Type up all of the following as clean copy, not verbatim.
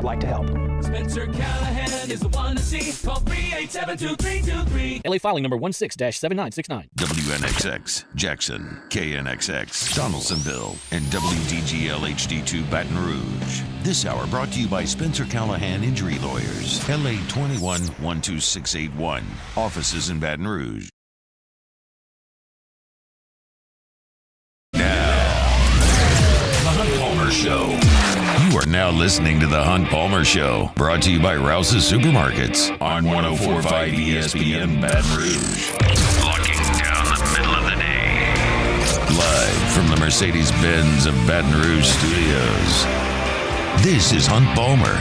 like to help. Spencer Callahan is the one to see. Call 387-2323. LA filing number 16-7969. WNXX, Jackson, KNXX, Donaldsonville, and WDGL HD2 Baton Rouge. This hour brought to you by Spencer Callahan Injury Lawyers, LA 21-12681, offices in Baton Rouge. The Hunt Palmer Show. You are now listening to The Hunt Palmer Show, brought to you by Rouse's Supermarkets on 104.5 ESPN Baton Rouge. Locking down the middle of the day. Live from the Mercedes-Benz of Baton Rouge studios. This is Hunt Palmer.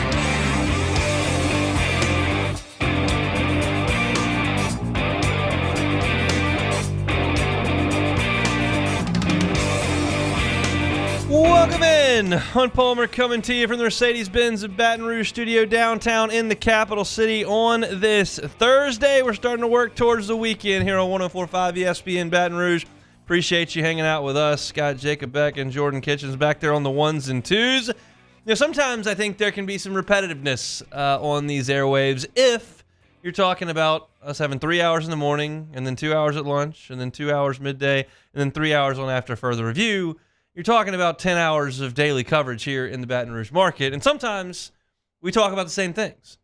Welcome in. Hunt Palmer coming to you from the Mercedes-Benz of Baton Rouge studio downtown in the capital city on this Thursday. We're starting to work towards the weekend here on 104.5 ESPN Baton Rouge. Appreciate you hanging out with us. Got Jacob Beck and Jordan Kitchens back there on the ones and twos. Sometimes I think there can be some repetitiveness on these airwaves if you're talking about us having 3 hours in the morning and then 2 hours at lunch and then 2 hours midday and then 3 hours on after further review. You're talking about 10 hours of daily coverage here in the Baton Rouge market, and sometimes we talk about the same things.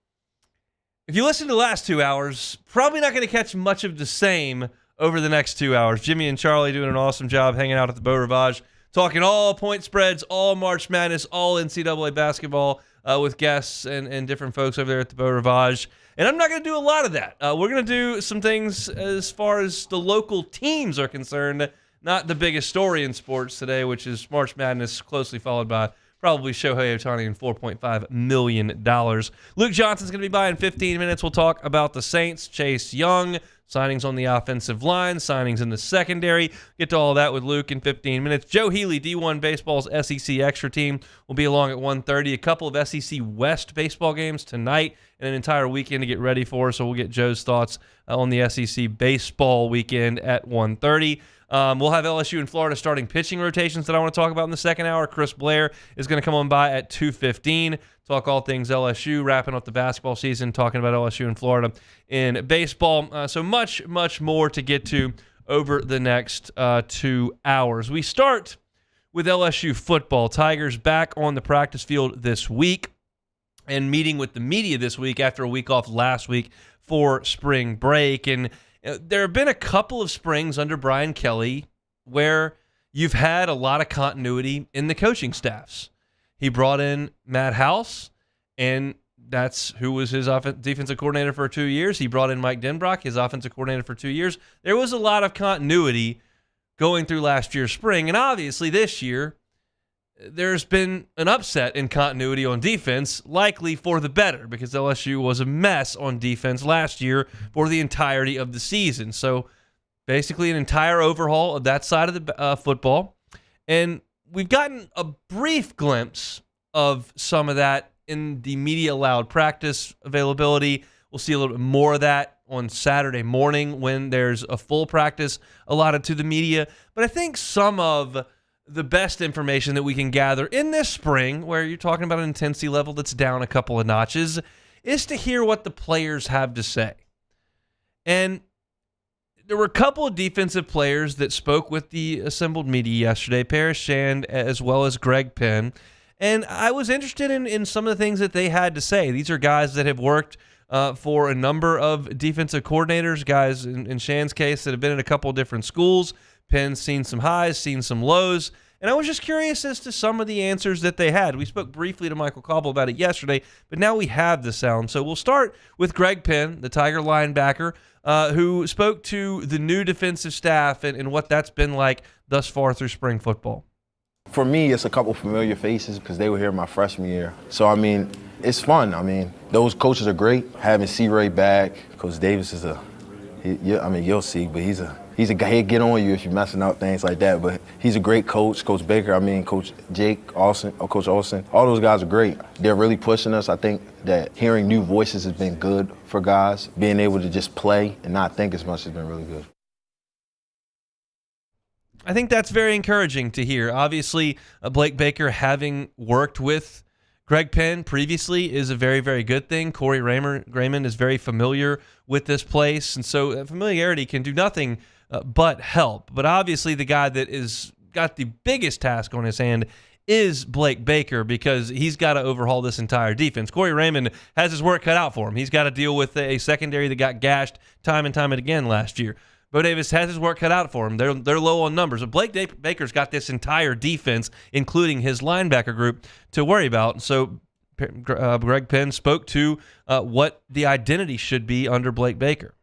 If you listen to the last 2 hours, probably not going to catch much of the same over the next 2 hours. Jimmy and Charlie doing an awesome job hanging out at the Beau Rivage, talking all point spreads, all March Madness, all NCAA basketball with guests and different folks over there at the Beau Rivage. And I'm not going to do a lot of that. We're going to do some things as far as the local teams are concerned. Not the biggest story in sports today, which is March Madness, closely followed by probably Shohei Ohtani and $4.5 million. Luke Johnson's going to be by in 15 minutes. We'll talk about the Saints, Chase Young, signings on the offensive line, signings in the secondary. Get to all that with Luke in 15 minutes. Joe Healy, D1 Baseball's SEC Extra Team, will be along at 1:30. A couple of SEC West baseball games tonight and an entire weekend to get ready for, so we'll get Joe's thoughts on the SEC baseball weekend at 1:30. We'll have LSU and Florida starting pitching rotations that I want to talk about in the second hour. Chris Blair is going to come on by at 2:15. Talk all things LSU, wrapping up the basketball season, talking about LSU and Florida in baseball. So much, much more to get to over the next 2 hours. We start with LSU football. Tigers back on the practice field this week and meeting with the media this week after a week off last week for spring break. And there have been a couple of springs under Brian Kelly where you've had a lot of continuity in the coaching staffs. He brought in Matt House, and that's who was his defensive coordinator for 2 years. He brought in Mike Denbrock, his offensive coordinator for 2 years. There was a lot of continuity going through last year's spring, and obviously this year there's been an upset in continuity on defense, likely for the better, because LSU was a mess on defense last year for the entirety of the season. So basically an entire overhaul of that side of the football. And we've gotten a brief glimpse of some of that in the media-allowed practice availability. We'll see a little bit more of that on Saturday morning when there's a full practice allotted to the media. But I think some of the best information that we can gather in this spring, where you're talking about an intensity level that's down a couple of notches, is to hear what the players have to say. And there were a couple of defensive players that spoke with the assembled media yesterday, Paris Shand as well as Greg Penn, and I was interested in some of the things that they had to say. These are guys that have worked for a number of defensive coordinators, guys in Shand's case that have been in a couple of different schools. Penn's seen some highs, seen some lows, and I was just curious as to some of the answers that they had. We spoke briefly to Michael Cobble about it yesterday, but now we have the sound. So we'll start with Greg Penn, the Tiger linebacker, who spoke to the new defensive staff and what that's been like thus far through spring football. For me, it's a couple familiar faces because they were here my freshman year. So, I mean, it's fun. I mean, those coaches are great. Having C-Ray back, Coach Davis is you'll see, but he's a guy, he'll get on you if you're messing up, things like that. But he's a great coach. Coach Baker, Coach Jake Austin, Coach Austin, all those guys are great. They're really pushing us. I think that hearing new voices has been good for guys. Being able to just play and not think as much has been really good. I think that's very encouraging to hear. Obviously, Blake Baker having worked with Greg Penn previously is a very, very good thing. Corey Raymond is very familiar with this place, and so familiarity can do nothing but help. But obviously the guy that is got the biggest task on his hand is Blake Baker, because he's got to overhaul this entire defense. Corey Raymond has his work cut out for him. He's got to deal with a secondary that got gashed time and time again last year. Bo Davis has his work cut out for him. They're low on numbers. But Blake Baker's got this entire defense, including his linebacker group, to worry about. So Greg Penn spoke to what the identity should be under Blake Baker.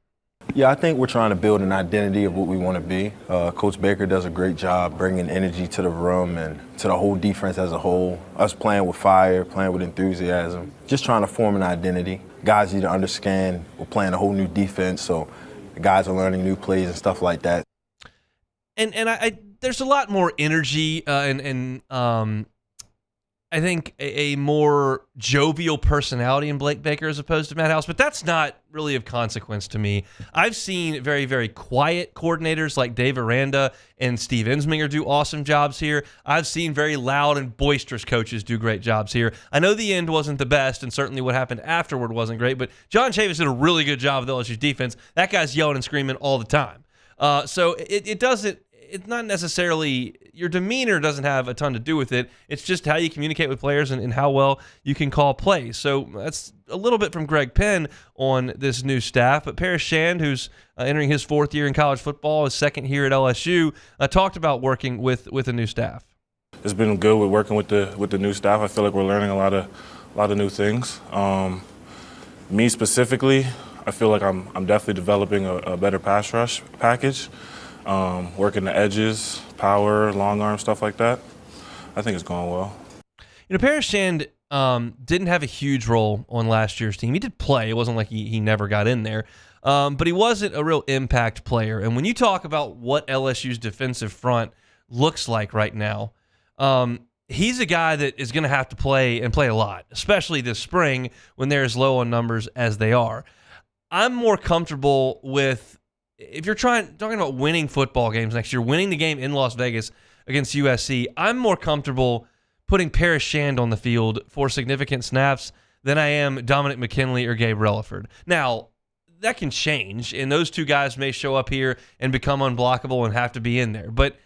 Yeah, I think we're trying to build an identity of what we want to be. Coach Baker does a great job bringing energy to the room and to the whole defense as a whole. Us playing with fire, playing with enthusiasm, just trying to form an identity. Guys need to understand we're playing a whole new defense, so the guys are learning new plays and stuff like that. And I there's a lot more energy and I think a more jovial personality in Blake Baker as opposed to Matt House, but that's not really of consequence to me. I've seen very, very quiet coordinators like Dave Aranda and Steve Ensminger do awesome jobs here. I've seen very loud and boisterous coaches do great jobs here. I know the end wasn't the best, and certainly what happened afterward wasn't great, but John Chavis did a really good job with LSU's defense. That guy's yelling and screaming all the time. So it doesn't. It's not necessarily your demeanor doesn't have a ton to do with it. It's just how you communicate with players and how well you can call plays. So that's a little bit from Greg Penn on this new staff. But Paris Shand, who's entering his 4th year in college football, his 2nd here at LSU, talked about working with a new staff. It's been good with working with the new staff. I feel like we're learning a lot of new things. Me specifically, I feel like I'm definitely developing a better pass rush package. Working the edges, power, long arm, stuff like that. I think it's going well. You know, Paris Shand didn't have a huge role on last year's team. He did play. It wasn't like he never got in there. But he wasn't a real impact player. And when you talk about what LSU's defensive front looks like right now, he's a guy that is going to have to play and play a lot, especially this spring when they're as low on numbers as they are. I'm more comfortable with, if you're talking about winning football games next year, winning the game in Las Vegas against USC, I'm more comfortable putting Paris Shand on the field for significant snaps than I am Dominic McKinley or Gabe Relaford. Now, that can change, and those two guys may show up here and become unblockable and have to be in there. But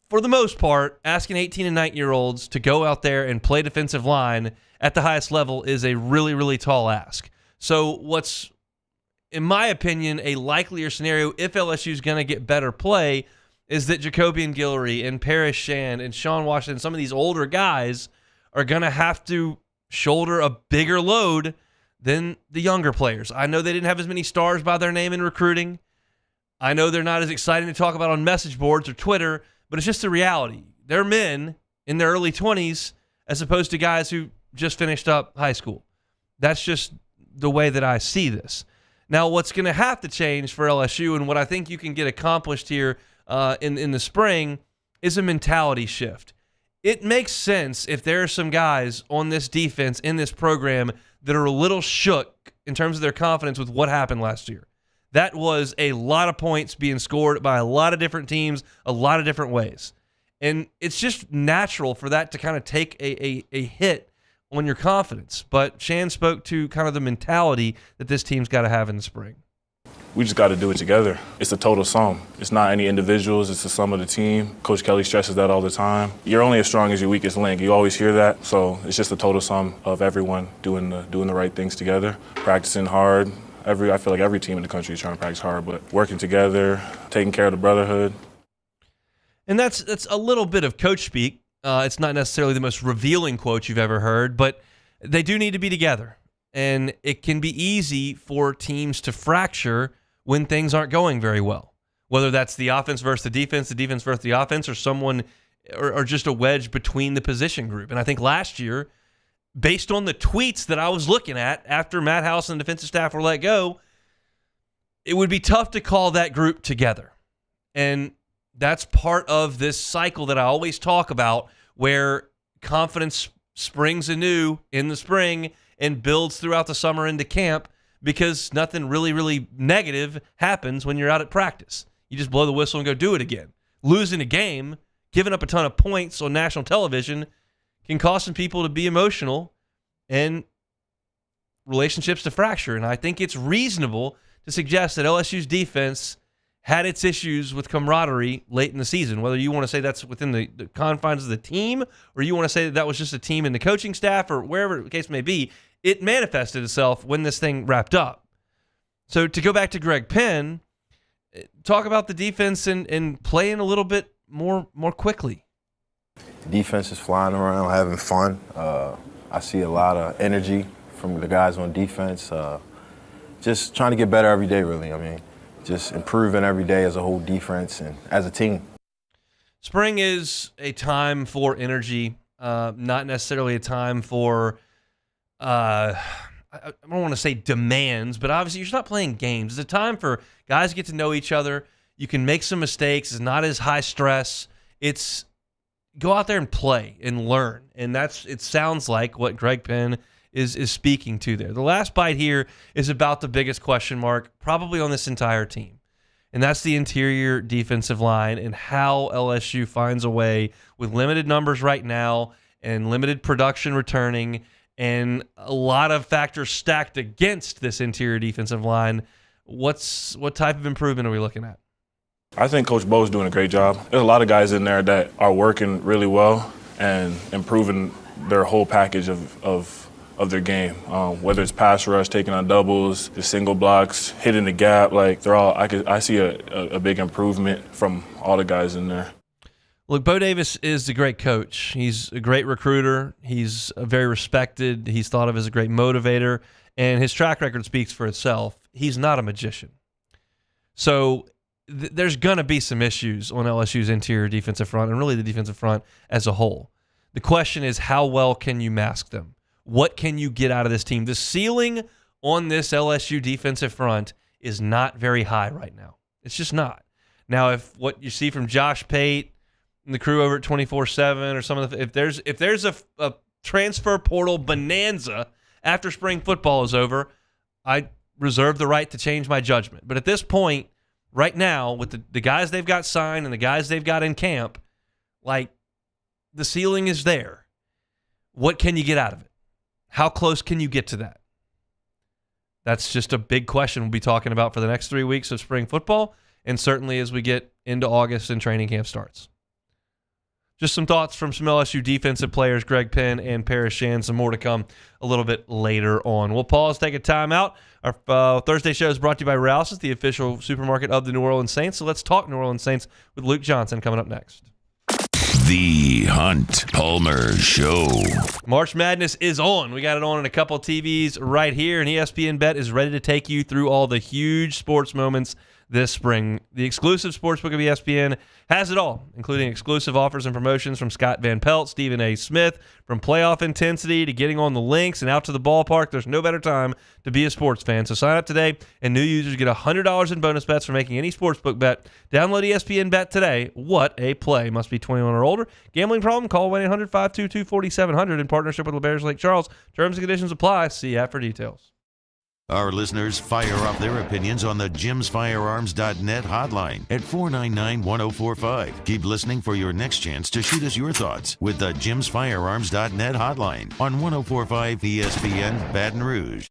for the most part, asking 18 and 19-year-olds to go out there and play defensive line at the highest level is a really, really tall ask. So what's, in my opinion, a likelier scenario if LSU is going to get better play is that Jacobian Guillory and Paris Shand and Sean Washington, some of these older guys, are going to have to shoulder a bigger load than the younger players. I know they didn't have as many stars by their name in recruiting. I know they're not as exciting to talk about on message boards or Twitter, but it's just the reality. They're men in their early 20s as opposed to guys who just finished up high school. That's just the way that I see this. Now, what's going to have to change for LSU, and what I think you can get accomplished here in the spring, is a mentality shift. It makes sense if there are some guys on this defense, in this program, that are a little shook in terms of their confidence with what happened last year. That was a lot of points being scored by a lot of different teams, a lot of different ways. And it's just natural for that to kind of take a hit on your confidence. But Shand spoke to kind of the mentality that this team's got to have in the spring. We just got to do it together. It's a total sum. It's not any individuals. It's the sum of the team. Coach Kelly stresses that all the time. You're only as strong as your weakest link. You always hear that. So it's just a total sum of everyone doing the right things together, practicing hard. I feel like every team in the country is trying to practice hard, but working together, taking care of the brotherhood. And that's a little bit of coach speak. It's not necessarily the most revealing quote you've ever heard, but they do need to be together. And it can be easy for teams to fracture when things aren't going very well, whether that's the offense versus the defense versus the offense, or someone, or just a wedge between the position group. And I think last year, based on the tweets that I was looking at after Matt House and the defensive staff were let go, it would be tough to call that group together. And that's part of this cycle that I always talk about, where confidence springs anew in the spring and builds throughout the summer into camp, because nothing really, really negative happens when you're out at practice. You just blow the whistle and go do it again. Losing a game, giving up a ton of points on national television can cause some people to be emotional and relationships to fracture. And I think it's reasonable to suggest that LSU's defense had its issues with camaraderie late in the season, whether you want to say that's within the confines of the team or you want to say that was just a team and the coaching staff or wherever the case may be. It manifested itself when this thing wrapped up. So to go back to Greg Penn, talk about the defense and playing a little bit more quickly. The defense is flying around, having fun. I see a lot of energy from the guys on defense. Just trying to get better every day, really. I mean, just improving every day as a whole defense and as a team. Spring is a time for energy, not necessarily a time for, I don't want to say demands, but obviously you're not playing games. It's a time for guys to get to know each other. You can make some mistakes. It's not as high stress. It's go out there and play and learn. And it sounds like what Greg Penn is speaking to there. The last bite here is about the biggest question mark probably on this entire team, and that's the interior defensive line and how LSU finds a way with limited numbers right now and limited production returning and a lot of factors stacked against this interior defensive line. What type of improvement are we looking at? I think Coach Bo's doing a great job. There's a lot of guys in there that are working really well and improving their whole package of their game, whether it's pass rush, taking on doubles, the single blocks, hitting the gap. Like they're all, I see a big improvement from all the guys in there. Look, Bo Davis is a great coach. He's a great recruiter. He's very respected. He's thought of as a great motivator, and his track record speaks for itself. He's not a magician. So there's going to be some issues on LSU's interior defensive front and really the defensive front as a whole. The question is, how well can you mask them? What can you get out of this team? The ceiling on this LSU defensive front is not very high right now. It's just not. Now, if what you see from Josh Pate and the crew over at 24/7 or some of the, if there's a transfer portal bonanza after spring football is over, I reserve the right to change my judgment. But at this point, right now, with the guys they've got signed and the guys they've got in camp, like the ceiling is there. What can you get out of it? How close can you get to that? That's just a big question we'll be talking about for the next 3 weeks of spring football, and certainly as we get into August and training camp starts. Just some thoughts from some LSU defensive players, Greg Penn and Paris Shand. Some more to come a little bit later on. We'll pause, take a timeout. Our Thursday show is brought to you by Rouse's, the official supermarket of the New Orleans Saints. So let's talk New Orleans Saints with Luke Johnson coming up next. The Hunt Palmer Show. March Madness is on. We got it on a couple of TVs right here, and ESPN Bet is ready to take you through all the huge sports moments this spring. The exclusive sportsbook of ESPN has it all, including exclusive offers and promotions from Scott Van Pelt, Stephen A. Smith, from playoff intensity to getting on the links and out to the ballpark. There's no better time to be a sports fan. So sign up today, and new users get $100 in bonus bets for making any sportsbook bet. Download ESPN Bet today. What a play. Must be 21 or older. Gambling problem? Call 1-800-522-4700 in partnership with LeBares Lake Charles. Terms and conditions apply. See app for details. Our listeners fire off their opinions on the jimsfirearms.net hotline at 499-1045. Keep listening for your next chance to shoot us your thoughts with the jimsfirearms.net hotline on 1045 ESPN Baton Rouge.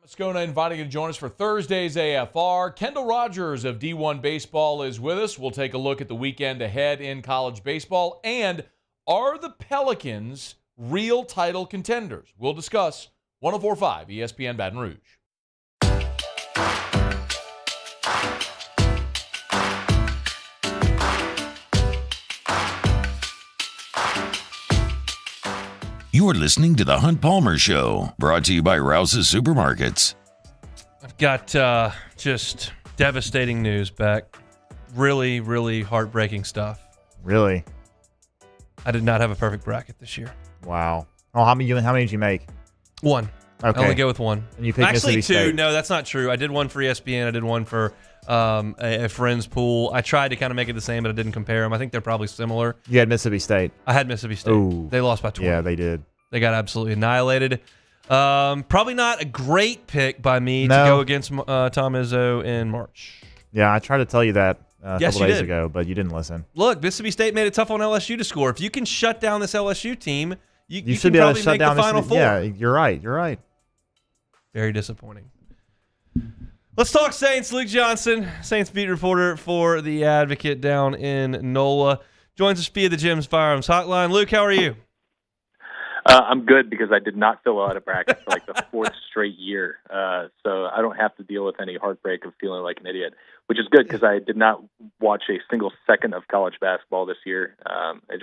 Scona inviting you to join us for Thursday's AFR. Kendall Rogers of D1 Baseball is with us. We'll take a look at the weekend ahead in college baseball. And are the Pelicans real title contenders? We'll discuss 104.5 ESPN Baton Rouge. You are listening to The Hunt Palmer Show, brought to you by Rouse's Supermarkets. I've got just devastating news, Beck. Really, really heartbreaking stuff. Really? I did not have a perfect bracket this year. Wow. Oh, how many did you make? One. Okay. I only go with one. And you picked Actually, Mississippi two. State. No, that's not true. I did one for ESPN. I did one for a friend's pool. I tried to kind of make it the same, but I didn't compare them. I think they're probably similar. You had Mississippi State. I had Mississippi State. Ooh. They lost by 20. Yeah, they did. They got absolutely annihilated. Probably not a great pick by me to No. go against Tom Izzo in March. Yeah, I tried to tell you that a Yes, couple you days did. ago, but you didn't listen. Look, Mississippi State made it tough on LSU to score. If you can shut down this LSU team, you You can should be able probably to shut make down the Final Mississippi. Four. Yeah, you're right. You're right. Very disappointing. Let's talk Saints. Luke Johnson, Saints beat reporter for The Advocate down in NOLA, joins us via the Jim's Firearms Hotline. Luke, how are you? I'm good because I did not fill out a bracket for like the fourth straight year. So I don't have to deal with any heartbreak of feeling like an idiot, which is good because I did not watch a single second of college basketball this year,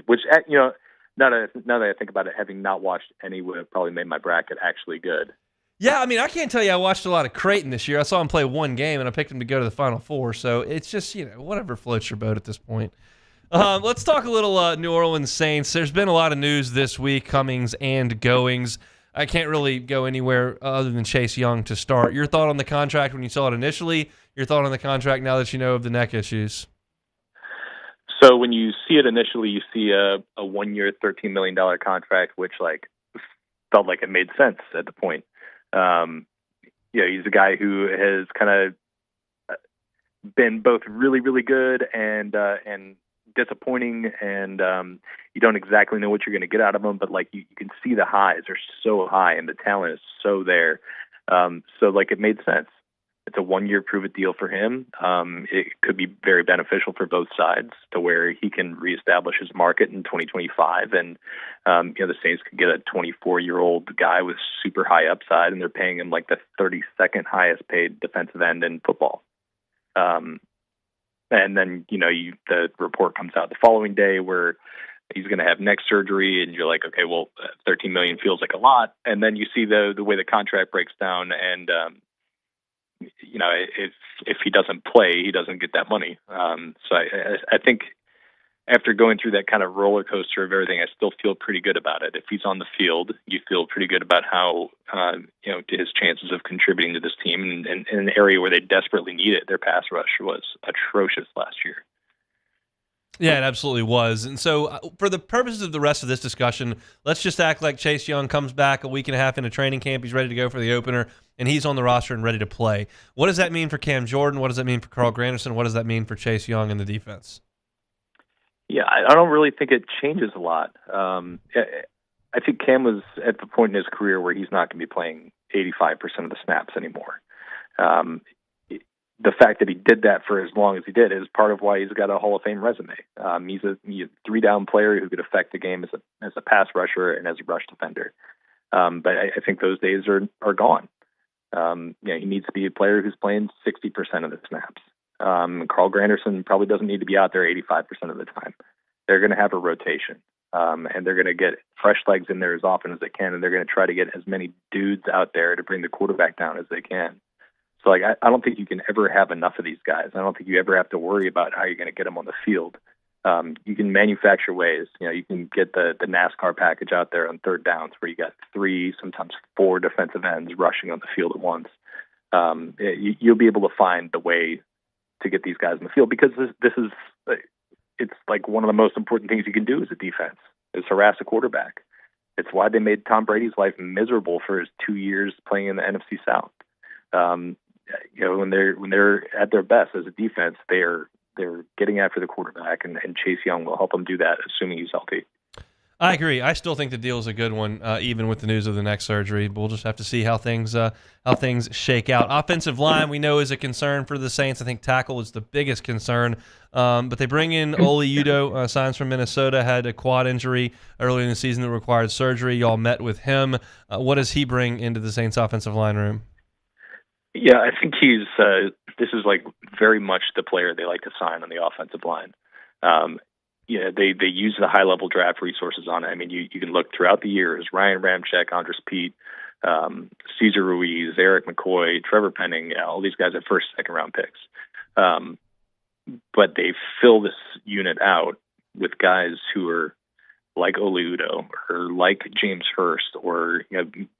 which, you know, now that I think about it, having not watched any would have probably made my bracket actually good. Yeah, I mean, I can't tell you I watched a lot of Creighton this year. I saw him play one game, and I picked him to go to the Final Four. So it's just, you know, whatever floats your boat at this point. Let's talk a little New Orleans Saints. There's been a lot of news this week, comings and goings. I can't really go anywhere other than Chase Young to start. Your thought on the contract when you saw it initially, your thought on the contract now that you know of the neck issues. So when you see it initially, you see a 1 year, $13 million contract, which like felt like it made sense at the point. He's a guy who has kind of been both really, really good and disappointing, and you don't exactly know what you're going to get out of him, but like you can see the highs are so high and the talent is so there. So like it made sense. It's a 1 year prove it deal for him. It could be very beneficial for both sides to where he can reestablish his market in 2025. And, the Saints could get a 24-year-old guy with super high upside, and they're paying him like the 32nd highest paid defensive end in football. And then, the report comes out the following day where he's going to have neck surgery, and you're like, okay, well, $13 million feels like a lot. And then you see the way the contract breaks down, and if he doesn't play, he doesn't get that money. So I think after going through that kind of roller coaster of everything, I still feel pretty good about it. If he's on the field, you feel pretty good about how his chances of contributing to this team in an area where they desperately need it. Their pass rush was atrocious last year. Yeah, it absolutely was. And so for the purposes of the rest of this discussion, let's just act like Chase Young comes back a week and a half into training camp. He's ready to go for the opener, and he's on the roster and ready to play. What does that mean for Cam Jordan? What does that mean for Carl Granderson? What does that mean for Chase Young and the defense? Yeah, I don't really think it changes a lot. I think Cam was at the point in his career where he's not going to be playing 85% of the snaps anymore. The fact that he did that for as long as he did is part of why he's got a Hall of Fame resume. He's a three-down player who could affect the game as a pass rusher and as a rush defender. But I think those days are gone. He needs to be a player who's playing 60% of the snaps. Carl Granderson probably doesn't need to be out there 85% of the time. They're going to have a rotation, and they're going to get fresh legs in there as often as they can, and they're going to try to get as many dudes out there to bring the quarterback down as they can. So, I don't think you can ever have enough of these guys. I don't think you ever have to worry about how you're going to get them on the field. You can manufacture ways. You can get the NASCAR package out there on third downs where you got 3, sometimes 4 defensive ends rushing on the field at once. You'll be able to find the way to get these guys in the field because it's like one of the most important things you can do as a defense is harass a quarterback. It's why they made Tom Brady's life miserable for his 2 years playing in the NFC South. When they're at their best as a defense, they're getting after the quarterback, and Chase Young will help them do that, assuming he's healthy. I agree. I still think the deal is a good one, even with the news of the neck surgery. We'll just have to see how things shake out. Offensive line, we know, is a concern for the Saints. I think tackle is the biggest concern. But they bring in Oli Udoh, signs from Minnesota, had a quad injury early in the season that required surgery. Y'all met with him. What does he bring into the Saints offensive line room? Yeah, I think he's this is like very much the player they like to sign on the offensive line. They use the high-level draft resources on it. I mean, you can look throughout the years, Ryan Ramczyk, Andres Pete, Cesar Ruiz, Eric McCoy, Trevor Penning, all these guys are first, second-round picks. But they fill this unit out with guys who are like Oli Udoh or like James Hurst, or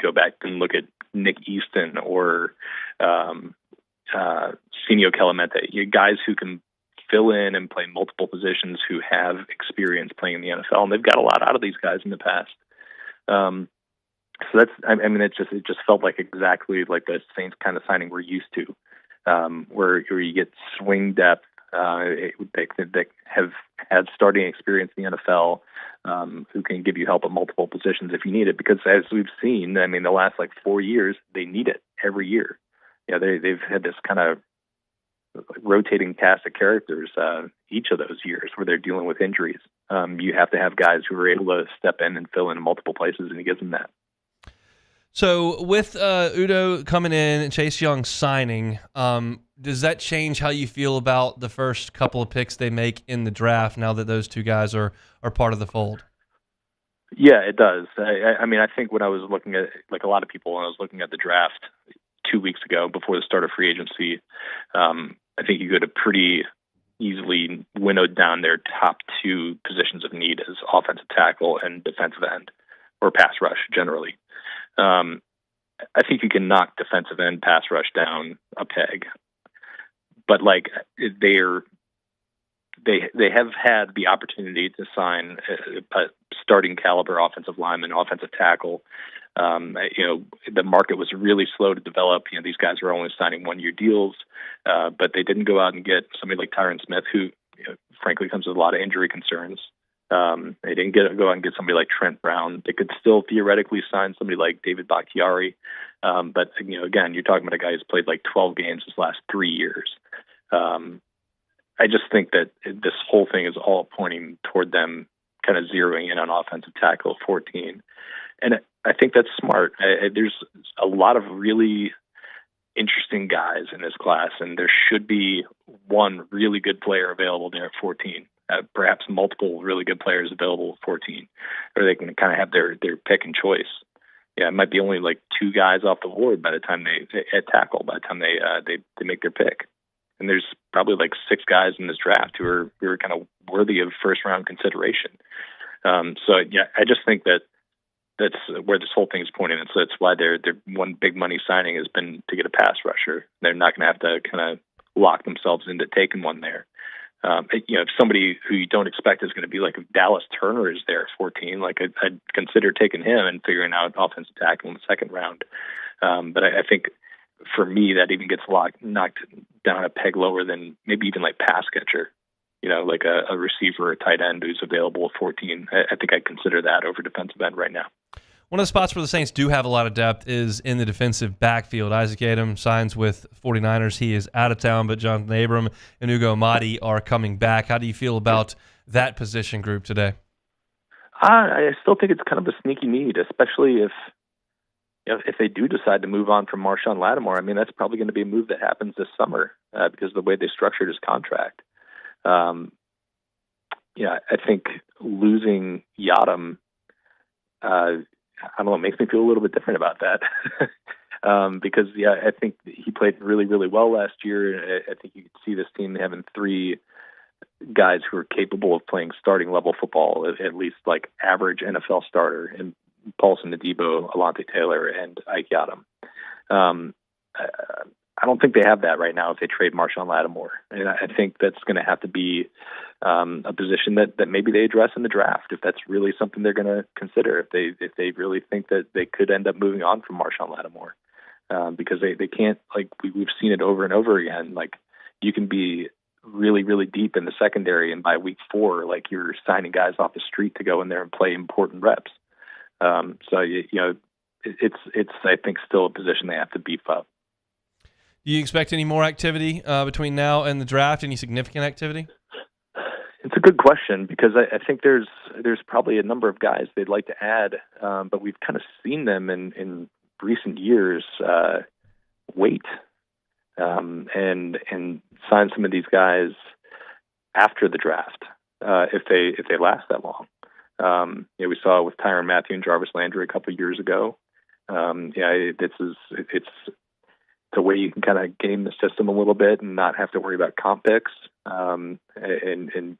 go back and look at Nick Easton or Senio Clemente, guys who can fill in and play multiple positions, who have experience playing in the NFL, and they've got a lot out of these guys in the past. So that's, I mean, it just felt like exactly like the Saints kind of signing we're used to, where you get swing depth. They have had starting experience in the NFL, who can give you help at multiple positions if you need it. Because as we've seen, I mean, the last 4 years, they need it every year. They've had this kind of rotating cast of characters each of those years where they're dealing with injuries. You have to have guys who are able to step in and fill in multiple places, and he gives them that. So with Udoh coming in and Chase Young signing, does that change how you feel about the first couple of picks they make in the draft now that those two guys are part of the fold? Yeah, it does. I mean, I think when I was looking at, like a lot of people, when I was looking at the draft 2 weeks ago before the start of free agency, I think you could have pretty easily winnowed down their top two positions of need as offensive tackle and defensive end, or pass rush generally. I think you can knock defensive end pass rush down a peg, but they have had the opportunity to sign a starting caliber offensive lineman, offensive tackle. The market was really slow to develop. These guys were only signing 1-year deals, but they didn't go out and get somebody like Tyron Smith, who frankly comes with a lot of injury concerns. They didn't go out and get somebody like Trent Brown. They could still theoretically sign somebody like David Bakhtiari. But again, you're talking about a guy who's played 12 games his last 3 years. I just think that this whole thing is all pointing toward them kind of zeroing in on offensive tackle 14. And I think that's smart. There's a lot of really interesting guys in this class, and there should be one really good player available there at 14. Perhaps multiple really good players available at 14, or they can kind of have their pick and choice. Yeah, it might be only 2 guys off the board by the time they at tackle, by the time they make their pick. And there's probably 6 guys in this draft who are kind of worthy of first round consideration. So yeah, I just think that's where this whole thing is pointing. And so that's why their one big money signing has been to get a pass rusher. They're not going to have to kind of lock themselves into taking one there. If somebody who you don't expect is going to be if Dallas Turner is there at 14, I'd consider taking him and figuring out offensive tackle in the second round. But I think for me, that even gets knocked down a peg lower than maybe even pass catcher, a receiver or a tight end who's available at 14. I think I'd consider that over defensive end right now. One of the spots where the Saints do have a lot of depth is in the defensive backfield. Isaac Adams signs with 49ers. He is out of town, but Jonathan Abram and Ugo Amadi are coming back. How do you feel about that position group today? I still think it's kind of a sneaky need, especially if they do decide to move on from Marshawn Lattimore. I mean, that's probably going to be a move that happens this summer because of the way they structured his contract. I think losing Yadam, I don't know, it makes me feel a little bit different about that. Because, I think he played really, really well last year. I think you could see this team having 3 guys who are capable of playing starting level football, at least average NFL starter, and Paulson Adebo, Alontae Taylor, and Ike Yadam. I don't think they have that right now if they trade Marshawn Lattimore. And I think that's going to have to be a position that maybe they address in the draft, if that's really something they're going to consider, if they really think that they could end up moving on from Marshawn Lattimore. Because they can't, we've seen it over and over again, you can be really, really deep in the secondary, and by week 4, like, you're signing guys off the street to go in there and play important reps. So it's I think still a position they have to beef up. Do you expect any more activity between now and the draft? Any significant activity? It's a good question, because I think there's probably a number of guys they'd like to add, but we've kind of seen them in recent years wait and sign some of these guys after the draft if they last that long. We saw it with Tyrann Mathieu and Jarvis Landry a couple of years ago. It's a way you can kind of game the system a little bit and not have to worry about comp picks and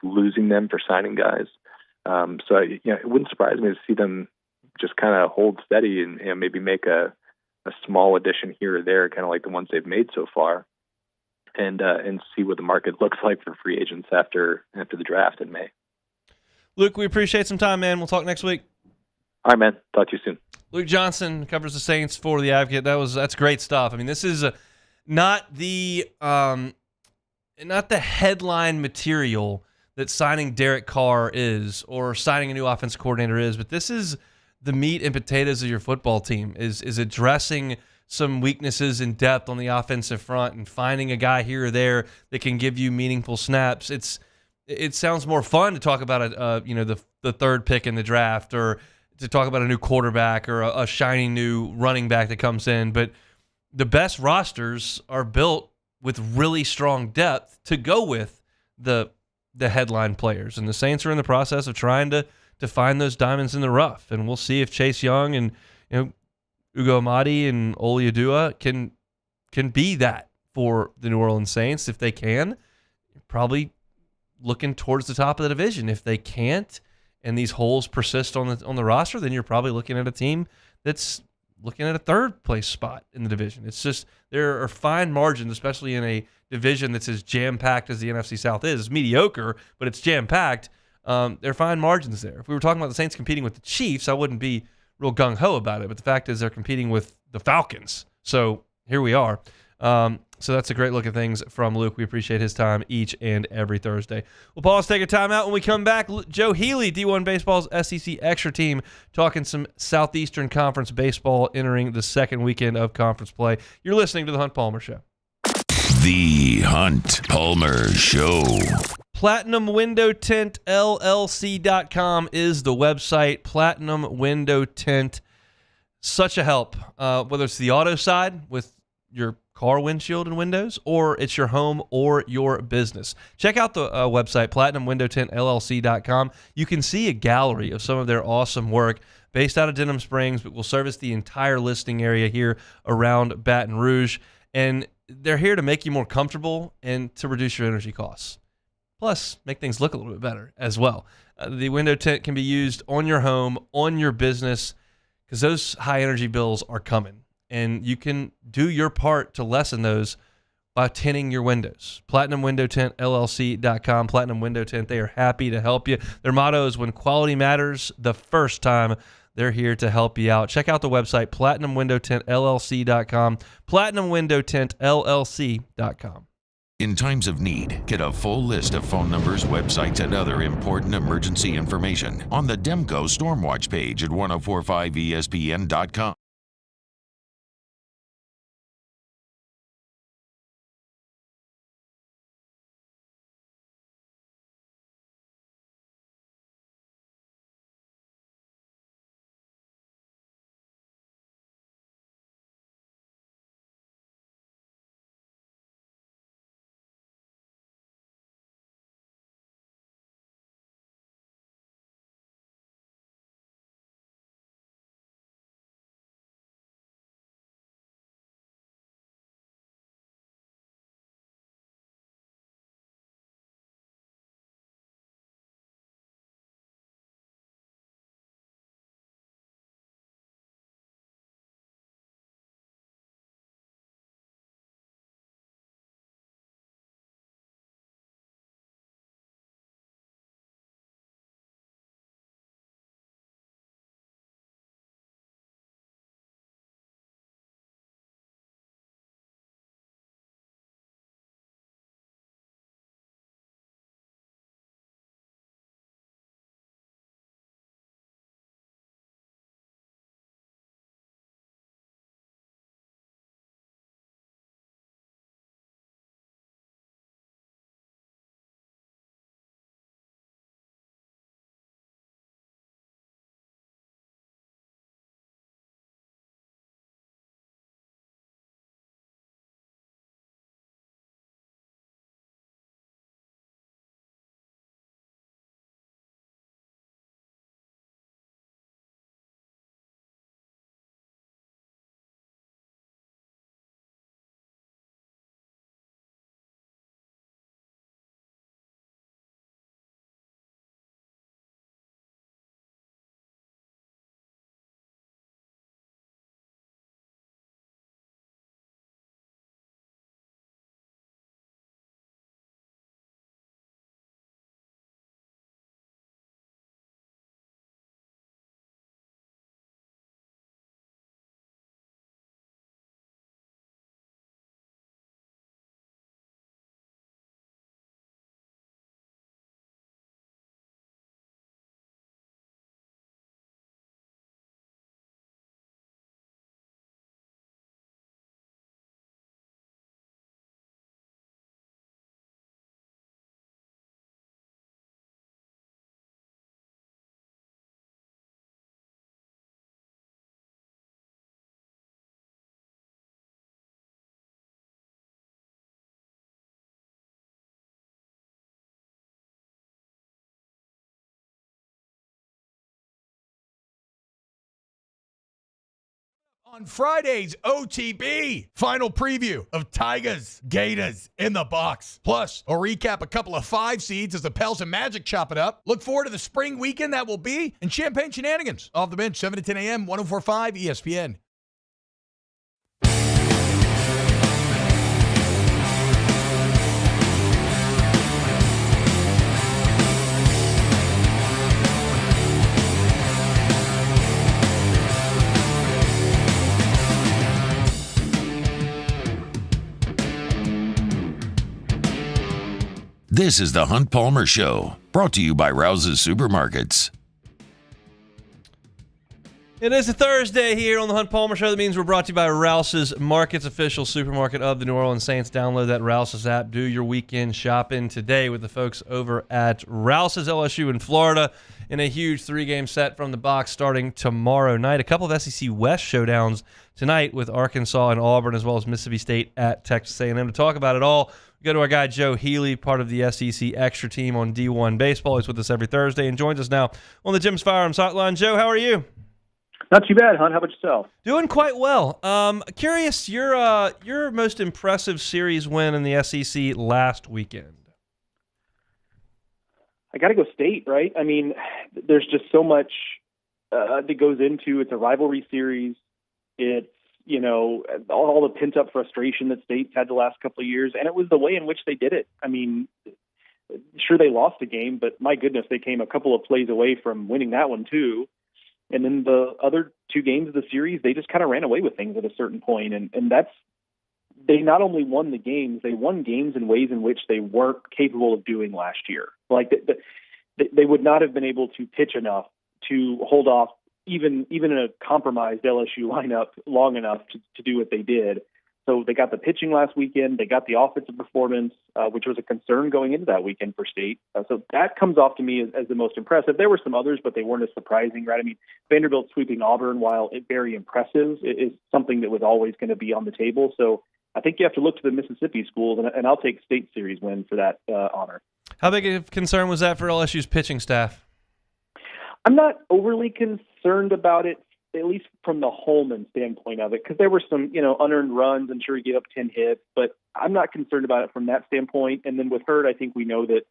losing them for signing guys. So it wouldn't surprise me to see them just kind of hold steady and maybe make a small addition here or there, kind of like the ones they've made so far, and see what the market looks like for free agents after the draft in May. Luke, we appreciate some time, man. We'll talk next week. All right, man. Talk to you soon. Luke Johnson covers the Saints for The Advocate. That's great stuff. I mean, this is not the headline material that signing Derek Carr is, or signing a new offense coordinator is, but this is the meat and potatoes of your football team, is addressing some weaknesses in depth on the offensive front and finding a guy here or there that can give you meaningful snaps. It sounds more fun to talk about the third pick in the draft, or to talk about a new quarterback or a shiny new running back that comes in, but the best rosters are built with really strong depth to go with the headline players, and the Saints are in the process of trying to find those diamonds in the rough, and we'll see if Chase Young and Ugo Amadi and Oli Adua can be that for the New Orleans Saints. If they can, probably looking towards the top of the division. If they can't, and these holes persist on the roster, then you're probably looking at a team that's looking at a third place spot in the division. It's just, there are fine margins, especially in a division that's as jam-packed as the NFC South is. It's mediocre, but it's jam-packed. There are fine margins there. If we were talking about the Saints competing with the Chiefs, I wouldn't be real gung-ho about it, but the fact is they're competing with the Falcons. So here we are. So that's a great look at things from Luke. We appreciate his time each and every Thursday. We'll pause, take a timeout. When we come back, Joe Healy, D1 Baseball's SEC Extra Team, talking some Southeastern Conference baseball entering the second weekend of conference play. You're listening to The Hunt Palmer Show. The Hunt Palmer Show. Platinum Window Tint LLC.com is the website. Platinum Window Tint, such a help. Whether it's the auto side with your car windshield and windows, or it's your home or your business. Check out the website, PlatinumWindowTintLLC.com. You can see a gallery of some of their awesome work based out of Denham Springs, but will service the entire listing area here around Baton Rouge. And they're here to make you more comfortable and to reduce your energy costs. Plus, make things look a little bit better as well. The window tint can be used on your home, on your business, because those high energy bills are coming. And you can do your part to lessen those by tinting your windows. PlatinumWindowTintLLC.com. Platinum Window Tint, they are happy to help you. Their motto is, when quality matters the first time, they're here to help you out. Check out the website, PlatinumWindowTintLLC.com. PlatinumWindowTintLLC.com. In times of need, get a full list of phone numbers, websites, and other important emergency information on the Demco Stormwatch page at 1045ESPN.com. On Friday's OTB, final preview of Tigers, Gators in the box. Plus, a recap a couple of 5 seeds as the Pels and Magic chop it up. Look forward to the spring weekend that will be, and Champagne Shenanigans. Off the bench, 7 to 10 a.m., 104.5 ESPN. This is the Hunt Palmer Show, brought to you by Rouse's Supermarkets. It is a Thursday here on the Hunt Palmer Show. That means we're brought to you by Rouse's Markets, official supermarket of the New Orleans Saints. Download that Rouse's app. Do your weekend shopping today with the folks over at Rouse's. LSU in Florida in a huge 3-game set from the box starting tomorrow night. A couple of SEC West showdowns tonight with Arkansas and Auburn, as well as Mississippi State at Texas A&M. To talk about it all, we go to our guy Joe Healy, part of the SEC Extra team on D1 Baseball. He's with us every Thursday and joins us now on the Jim's Firearms Hotline. Joe, how are you? Not too bad, Hunt. How about yourself? Doing quite well. Curious, your most impressive series win in the SEC last weekend. I got to go State, right? I mean, there's just so much that goes into it's a rivalry series. It's, you know, all the pent-up frustration that State's had the last couple of years, and it was the way in which they did it. I mean, sure, they lost a game, but my goodness, they came a couple of plays away from winning that one too. And then the other 2 games of the series, they just kind of ran away with things at a certain point. And that's, they not only won the games, they won games in ways in which they weren't capable of doing last year. Like they would not have been able to pitch enough to hold off even in a compromised LSU lineup long enough to do what they did. So they got the pitching last weekend. They got the offensive performance, which was a concern going into that weekend for State. So that comes off to me as the most impressive. There were some others, but they weren't as surprising, right? I mean, Vanderbilt sweeping Auburn, while very impressive, is something that was always going to be on the table. So I think you have to look to the Mississippi schools, and I'll take State series win for that honor. How big of a concern was that for LSU's pitching staff? I'm not overly concerned about it, at least from the Holman standpoint of it, because there were some, unearned runs. I'm sure he gave up 10 hits, but I'm not concerned about it from that standpoint. And then with Hurd, I think we know that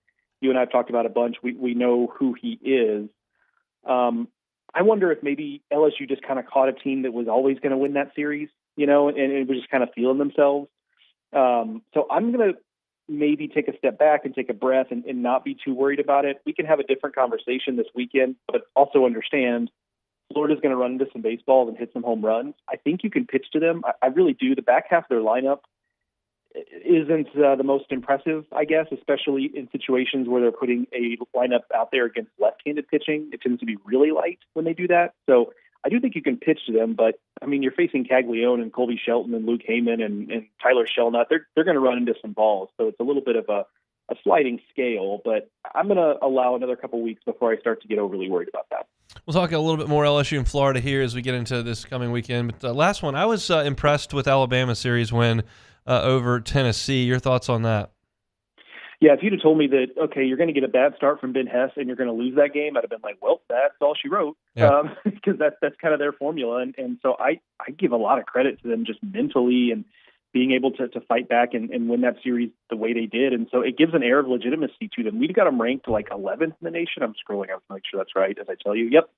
you and I have talked about a bunch. We know who he is. I wonder if maybe LSU just kind of caught a team that was always going to win that series, and it was just kind of feeling themselves. So I'm going to maybe take a step back and take a breath and not be too worried about it. We can have a different conversation this weekend, but also understand Florida's going to run into some baseballs and hit some home runs. I think you can pitch to them. I really do. The back half of their lineup isn't the most impressive, I guess, especially in situations where they're putting a lineup out there against left-handed pitching. It tends to be really light when they do that. So I do think you can pitch to them, but, I mean, you're facing Caglione and Colby Shelton and Luke Heyman and Tyler Shellnut. They're going to run into some balls, so it's a little bit of a sliding scale, but I'm going to allow another couple weeks before I start to get overly worried about that. We'll talk a little bit more LSU and Florida here as we get into this coming weekend. But last one, I was impressed with Alabama's series win over Tennessee. Your thoughts on that? Yeah, if you'd have told me that, okay, you're going to get a bad start from Ben Hess and you're going to lose that game, I'd have been like, well, that's all she wrote, because that's kind of their formula. And so I give a lot of credit to them just mentally and being able to fight back and win that series the way they did. And so it gives an air of legitimacy to them. We've got them ranked like 11th in the nation. I'm scrolling out to make sure that's right as I tell you. Yep.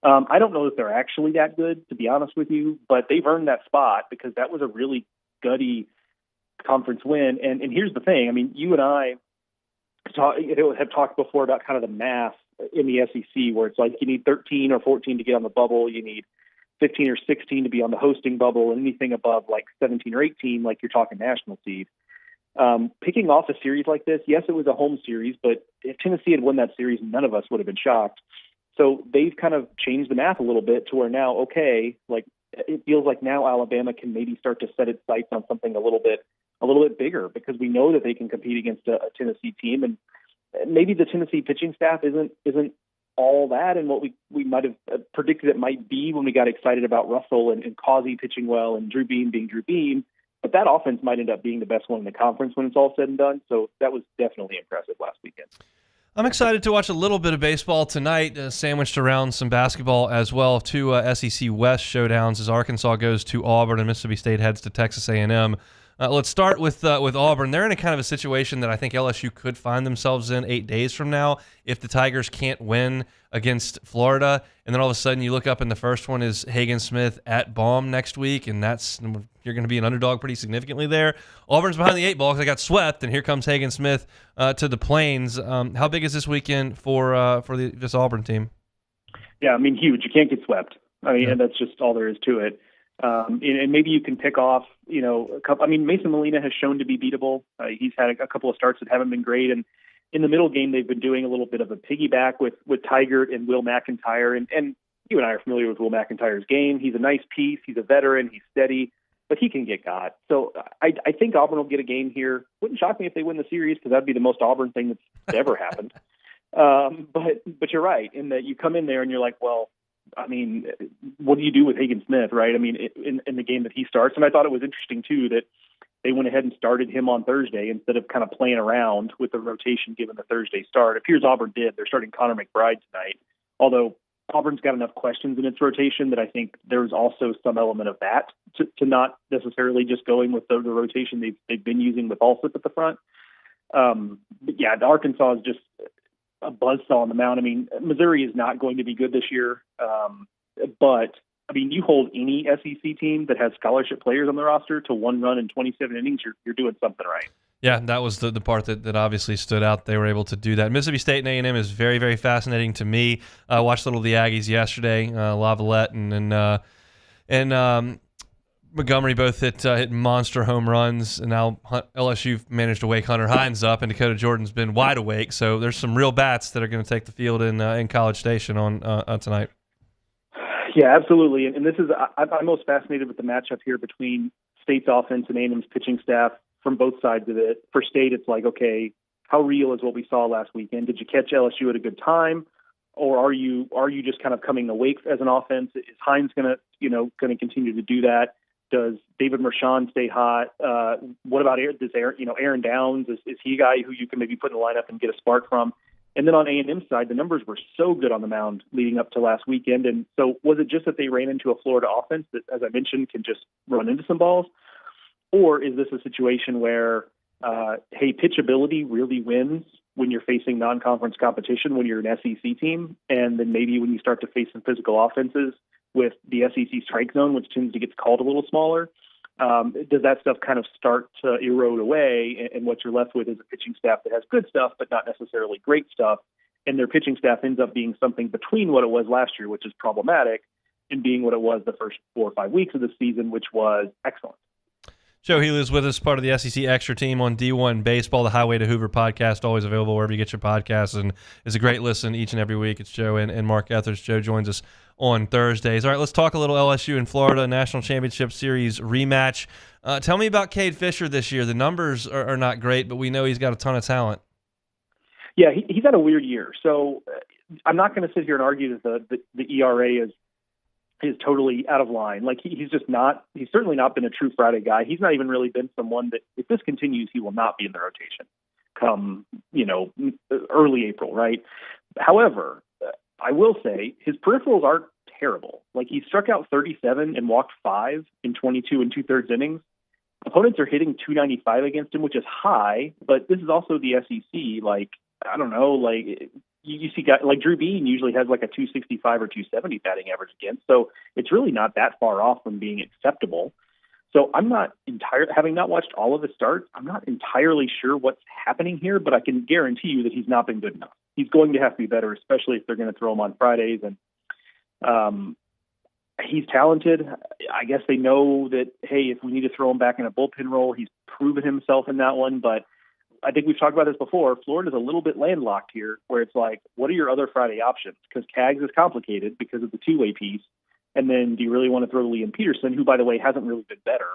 I don't know if they're actually that good, to be honest with you, but they've earned that spot because that was a really gutty conference win. And here's the thing. I mean, you and I have talked before about kind of the math in the SEC where it's like you need 13 or 14 to get on the bubble. You need 15 or 16 to be on the hosting bubble, and anything above like 17 or 18, like you're talking national seed. Picking off a series like this, yes, it was a home series, but if Tennessee had won that series, none of us would have been shocked. So they've kind of changed the math a little bit to where now, okay, like it feels like now Alabama can maybe start to set its sights on something a little bit bigger because we know that they can compete against a Tennessee team, and maybe the Tennessee pitching staff isn't all that and what we might have predicted it might be when we got excited about Russell and Causey pitching well and Drew Beam being Drew Beam. But that offense might end up being the best one in the conference when it's all said and done. So that was definitely impressive last weekend. I'm excited to watch a little bit of baseball tonight, sandwiched around some basketball as well. Two SEC West showdowns as Arkansas goes to Auburn and Mississippi State heads to Texas A&M. Let's start with Auburn. They're in a kind of a situation that I think LSU could find themselves in 8 days from now if the Tigers can't win against Florida. And then all of a sudden you look up and the first one is Hagen Smith at Baum next week, and you're going to be an underdog pretty significantly there. Auburn's behind the 8 ball because they got swept, and here comes Hagen Smith to the Plains. How big is this weekend for this Auburn team? Yeah, I mean, huge. You can't get swept. I mean, and that's just all there is to it. And maybe you can pick off, a couple. I mean, Mason Molina has shown to be beatable. He's had a couple of starts that haven't been great, and in the middle game, they've been doing a little bit of a piggyback with Tigert and Will McIntyre. And you and I are familiar with Will McIntyre's game. He's a nice piece. He's a veteran. He's steady, but he can get got. So I think Auburn will get a game here. Wouldn't shock me if they win the series because that'd be the most Auburn thing that's ever happened. But you're right in that you come in there and you're like, well, I mean, what do you do with Hagen Smith, right? I mean, in the game that he starts. And I thought it was interesting, too, that they went ahead and started him on Thursday instead of kind of playing around with the rotation given the Thursday start. It appears Auburn did. They're starting Connor McBride tonight, although Auburn's got enough questions in its rotation that I think there's also some element of that to not necessarily just going with the rotation they've been using with Alsip at the front. But yeah, Arkansas is just a buzzsaw on the mound. I mean, Missouri is not going to be good this year, but I mean, you hold any SEC team that has scholarship players on the roster to 1 run in 27 innings, you're doing something right. Yeah, that was the part that obviously stood out. They were able to do that. Mississippi State and A&M is very, very fascinating to me. I watched a little of the Aggies yesterday. Lavalette and Montgomery both hit monster home runs, and now LSU managed to wake Hunter Hines up, and Dakota Jordan's been wide awake. So there's some real bats that are going to take the field in College Station on tonight. Yeah, absolutely. And this is I'm most fascinated with the matchup here between State's offense and A&M's pitching staff from both sides of it. For State, it's like, okay, how real is what we saw last weekend? Did you catch LSU at a good time, or are you just kind of coming awake as an offense? Is Hines going to continue to do that? Does David Mershon stay hot? What about Aaron Downs? Is he a guy who you can maybe put in the lineup and get a spark from? And then on A&M's side, the numbers were so good on the mound leading up to last weekend. And so was it just that they ran into a Florida offense that, as I mentioned, can just run into some balls? Or is this a situation where, pitchability really wins when you're facing non-conference competition, when you're an SEC team? And then maybe when you start to face some physical offenses with the SEC strike zone, which tends to get called a little smaller, does that stuff kind of start to erode away, and what you're left with is a pitching staff that has good stuff but not necessarily great stuff, and their pitching staff ends up being something between what it was last year, which is problematic, and being what it was the first 4 or 5 weeks of the season, which was excellent. Joe Healy is with us, part of the SEC Extra Team on D1 Baseball, the Highway to Hoover podcast, always available wherever you get your podcasts, and it's a great listen each and every week. It's Joe and Mark Ethers. Joe joins us on Thursdays. All right, let's talk a little LSU and Florida National Championship Series rematch. Tell me about Cade Fisher this year. The numbers are not great, but we know he's got a ton of talent. Yeah, he's had a weird year. So I'm not going to sit here and argue that the ERA is totally out of line. Like he's certainly not been a true Friday guy. He's not even really been someone that, if this continues, he will not be in the rotation come, early April, right? However, I will say his peripherals aren't terrible. Like he struck out 37 and walked 5 in 22 and 2/3 innings. Opponents are hitting 295 against him, which is high, but this is also the SEC. Like, I don't know, like you see guys like Drew Bean usually has like a 265 or 270 batting average against. So it's really not that far off from being acceptable. So I'm not having not watched all of his starts, I'm not entirely sure what's happening here, but I can guarantee you that he's not been good enough. He's going to have to be better, especially if they're going to throw him on Fridays. And he's talented. I guess they know that, hey, if we need to throw him back in a bullpen role, he's proven himself in that one. But I think we've talked about this before. Florida's a little bit landlocked here, where it's like, what are your other Friday options? Because Cags is complicated because of the two-way piece. And then do you really want to throw Liam Peterson, who, by the way, hasn't really been better,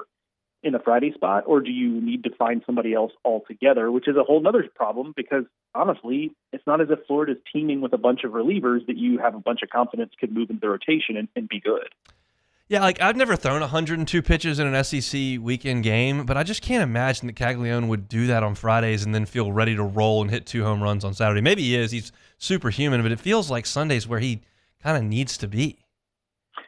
in the Friday spot? Or do you need to find somebody else altogether, which is a whole other problem because, honestly, it's not as if Florida's teaming with a bunch of relievers that you have a bunch of confidence could move into the rotation and be good. Yeah, like I've never thrown 102 pitches in an SEC weekend game, but I just can't imagine that Caglione would do that on Fridays and then feel ready to roll and hit 2 home runs on Saturday. Maybe he is. He's superhuman, but it feels like Sunday's where he kind of needs to be.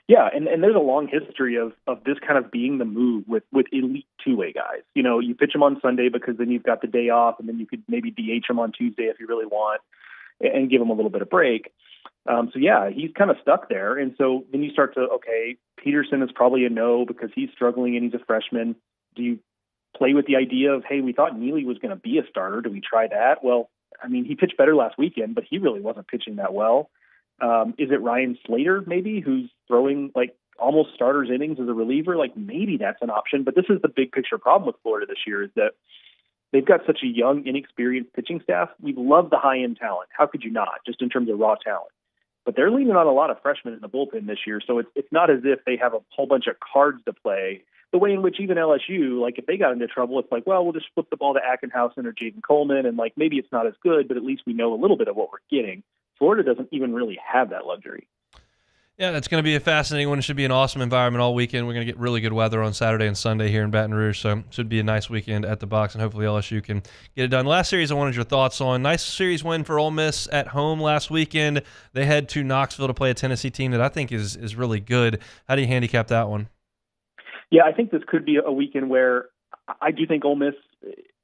Yeah, and there's a long history of this kind of being the move with elite two-way guys. You know, you pitch them on Sunday because then you've got the day off, and then you could maybe DH them on Tuesday if you really want and give them a little bit of break. So, yeah, he's kind of stuck there. And so then you start to, okay, Peterson is probably a no because he's struggling and he's a freshman. Do you play with the idea of, hey, we thought Neely was going to be a starter. Do we try that? Well, I mean, he pitched better last weekend, but he really wasn't pitching that well. Is it Ryan Slater maybe who's throwing like almost starters innings as a reliever? Like maybe that's an option. But this is the big picture problem with Florida this year is that they've got such a young, inexperienced pitching staff. We love the high-end talent. How could you not, just in terms of raw talent? But they're leaning on a lot of freshmen in the bullpen this year, so it's not as if they have a whole bunch of cards to play. The way in which even LSU, like if they got into trouble, it's like, well, we'll just flip the ball to Ackenhausen or Jaden Coleman, and like maybe it's not as good, but at least we know a little bit of what we're getting. Florida doesn't even really have that luxury. Yeah, that's going to be a fascinating one. It should be an awesome environment all weekend. We're going to get really good weather on Saturday and Sunday here in Baton Rouge, so it should be a nice weekend at the box, and hopefully LSU can get it done. Last series I wanted your thoughts on. Nice series win for Ole Miss at home last weekend. They head to Knoxville to play a Tennessee team that I think is really good. How do you handicap that one? Yeah, I think this could be a weekend where I do think Ole Miss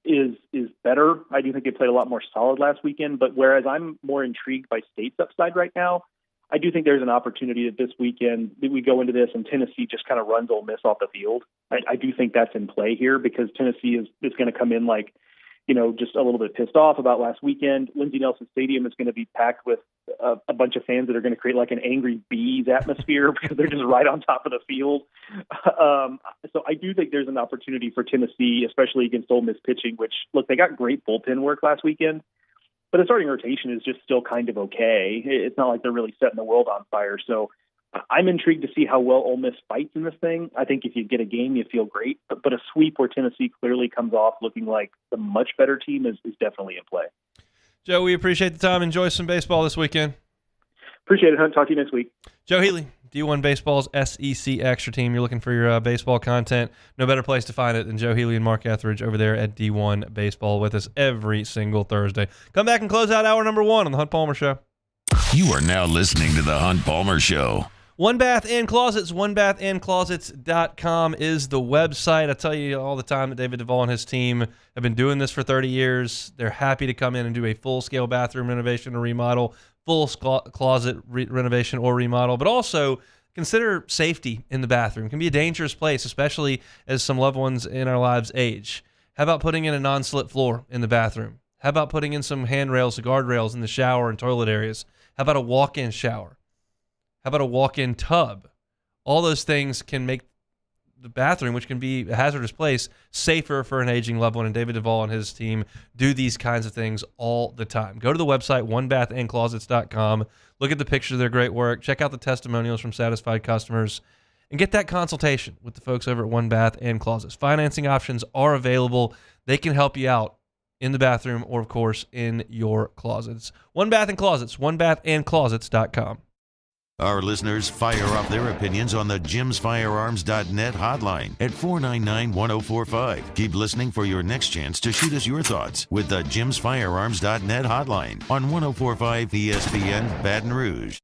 is better. I do think they played a lot more solid last weekend, but whereas I'm more intrigued by State's upside right now, I do think there's an opportunity that this weekend that we go into this and Tennessee just kind of runs Ole Miss off the field. I do think that's in play here because Tennessee is going to come in like, you know, just a little bit pissed off about last weekend. Lindsey Nelson Stadium is going to be packed with a bunch of fans that are going to create like an angry bees atmosphere because they're just right on top of the field. So I do think there's an opportunity for Tennessee, especially against Ole Miss pitching, which, look, they got great bullpen work last weekend. But the starting rotation is just still kind of okay. It's not like they're really setting the world on fire. So I'm intrigued to see how well Ole Miss fights in this thing. I think if you get a game, you feel great. But a sweep where Tennessee clearly comes off looking like the much better team is definitely in play. Joe, we appreciate the time. Enjoy some baseball this weekend. Appreciate it, Hunt. Talk to you next week. Joe Healy, D1 Baseball's SEC Extra Team. You're looking for your baseball content. No better place to find it than Joe Healy and Mark Etheridge over there at D1 Baseball with us every single Thursday. Come back and close out hour number 1 on The Hunt Palmer Show. You are now listening to The Hunt Palmer Show. One Bath and Closets, onebathandclosets.com is the website. I tell you all the time that David Duvall and his team have been doing this for 30 years. They're happy to come in and do a full-scale bathroom renovation or remodel, full closet renovation or remodel, but also consider safety in the bathroom. It can be a dangerous place, especially as some loved ones in our lives age. How about putting in a non-slip floor in the bathroom? How about putting in some handrails, guardrails in the shower and toilet areas? How about a walk-in shower? How about a walk-in tub? All those things can make the bathroom, which can be a hazardous place, safer for an aging loved one. And David Duvall and his team do these kinds of things all the time. Go to the website, onebathandclosets.com. Look at the pictures of their great work. Check out the testimonials from satisfied customers. And get that consultation with the folks over at One Bath and Closets. Financing options are available. They can help you out in the bathroom or, of course, in your closets. One Bath and Closets, onebathandclosets.com. Our listeners fire off their opinions on the jimsfirearms.net hotline at 499-1045. Keep listening for your next chance to shoot us your thoughts with the jimsfirearms.net hotline on 1045 ESPN Baton Rouge.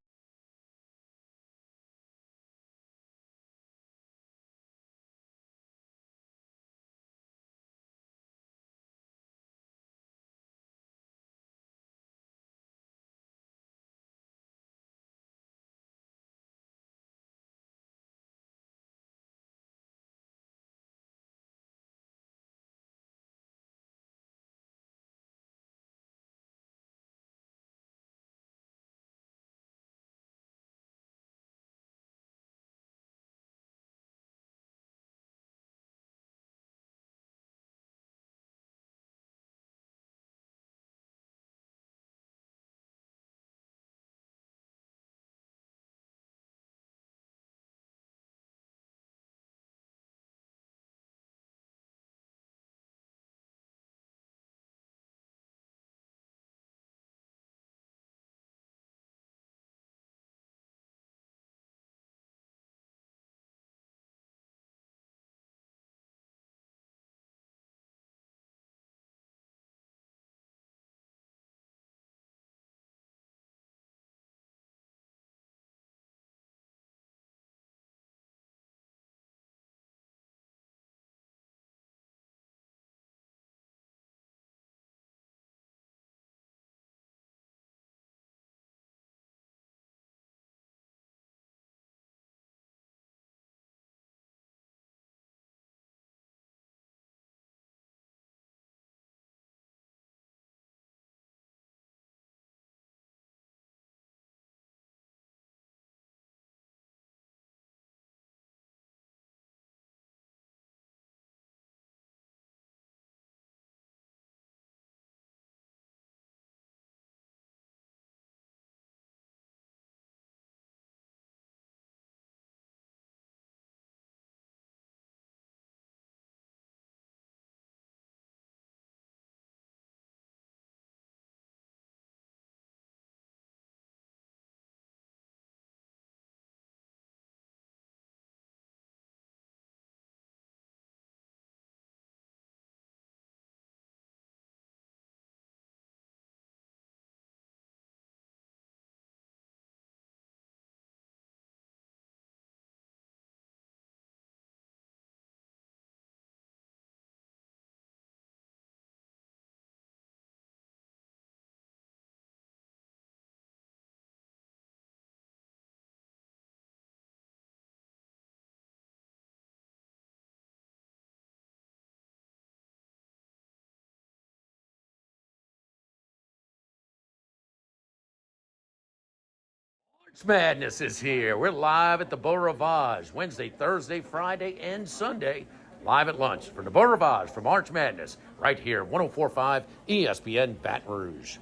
Madness is here. We're live at the Beau Rivage Wednesday, Thursday, Friday, and Sunday. Live at lunch for the Beau Rivage for March Madness right here, 104.5 ESPN Baton Rouge.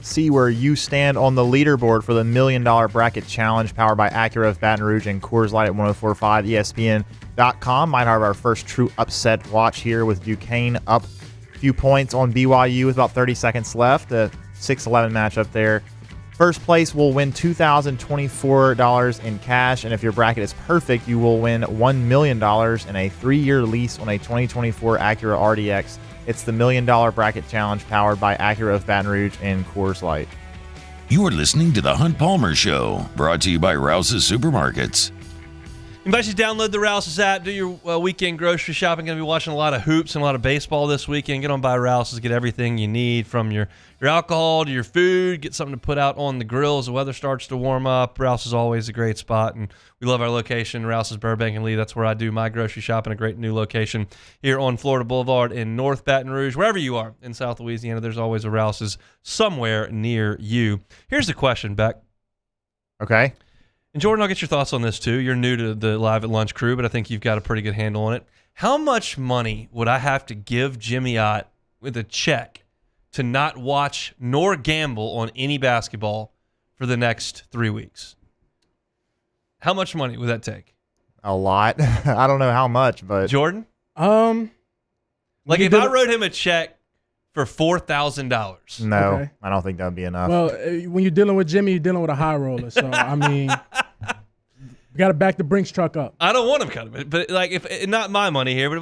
See where you stand on the leaderboard for the $1 Million Bracket Challenge powered by Acura of Baton Rouge and Coors Light at 104.5 ESPN.com. Might have our first true upset watch here with Duquesne up a few points on BYU with about 30 seconds left. A 6-11 matchup there. First place will win $2,024 in cash, and if your bracket is perfect, you will win $1 million in a 3-year lease on a 2024 Acura RDX. It's the $1 Million Bracket Challenge powered by Acura of Baton Rouge and Coors Light. You are listening to The Hunt Palmer Show, brought to you by Rouse's Supermarkets. Invite you to download the Rouse's app, do your weekend grocery shopping. Going to be watching a lot of hoops and a lot of baseball this weekend. Get on by Rouse's, get everything you need from your alcohol to your food. Get something to put out on the grill as the weather starts to warm up. Rouse's is always a great spot, and we love our location, Rouse's Burbank and Lee. That's where I do my grocery shopping, a great new location here on Florida Boulevard in North Baton Rouge. Wherever you are in South Louisiana, there's always a Rouse's somewhere near you. Here's the question, Beck. Okay. And Jordan, I'll get your thoughts on this too. You're new to the Live at Lunch crew, but I think you've got a pretty good handle on it. How much money would I have to give Jimmy Ott with a check to not watch nor gamble on any basketball for the next 3 weeks? How much money would that take? A lot. I don't know how much, but Jordan? Like if I wrote him a check for $4,000. No, Okay. I don't think that would be enough. Well, when you're dealing with Jimmy, you're dealing with a high roller. So, I mean, we got to back the Brinks truck up. I don't want him cutting, but like if not my money here, but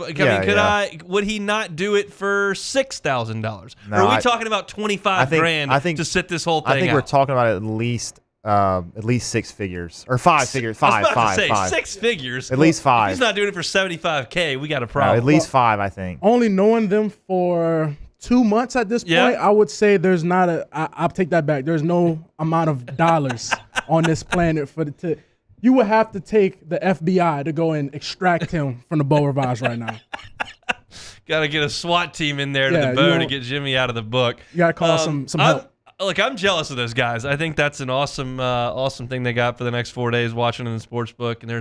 would he not do it for $6,000? No, or are we talking about 25 grand to sit this whole thing I think out? we're talking about at least 6 figures or 5 figures. I was about Five. to say 6 figures. At least 5. If he's not doing it for $75K, we got a problem. At least 5, I think. Only knowing them for 2 months at this point, I would say there's not I'll take that back. There's no amount of dollars on this planet you would have to take the FBI to go and extract him from the Beau Rivage right now. Got to get a SWAT team in there to the Beau to get Jimmy out of the book. You got to call some help. I'm jealous of those guys. I think that's an awesome thing they got for the next 4 days watching in the sports book. And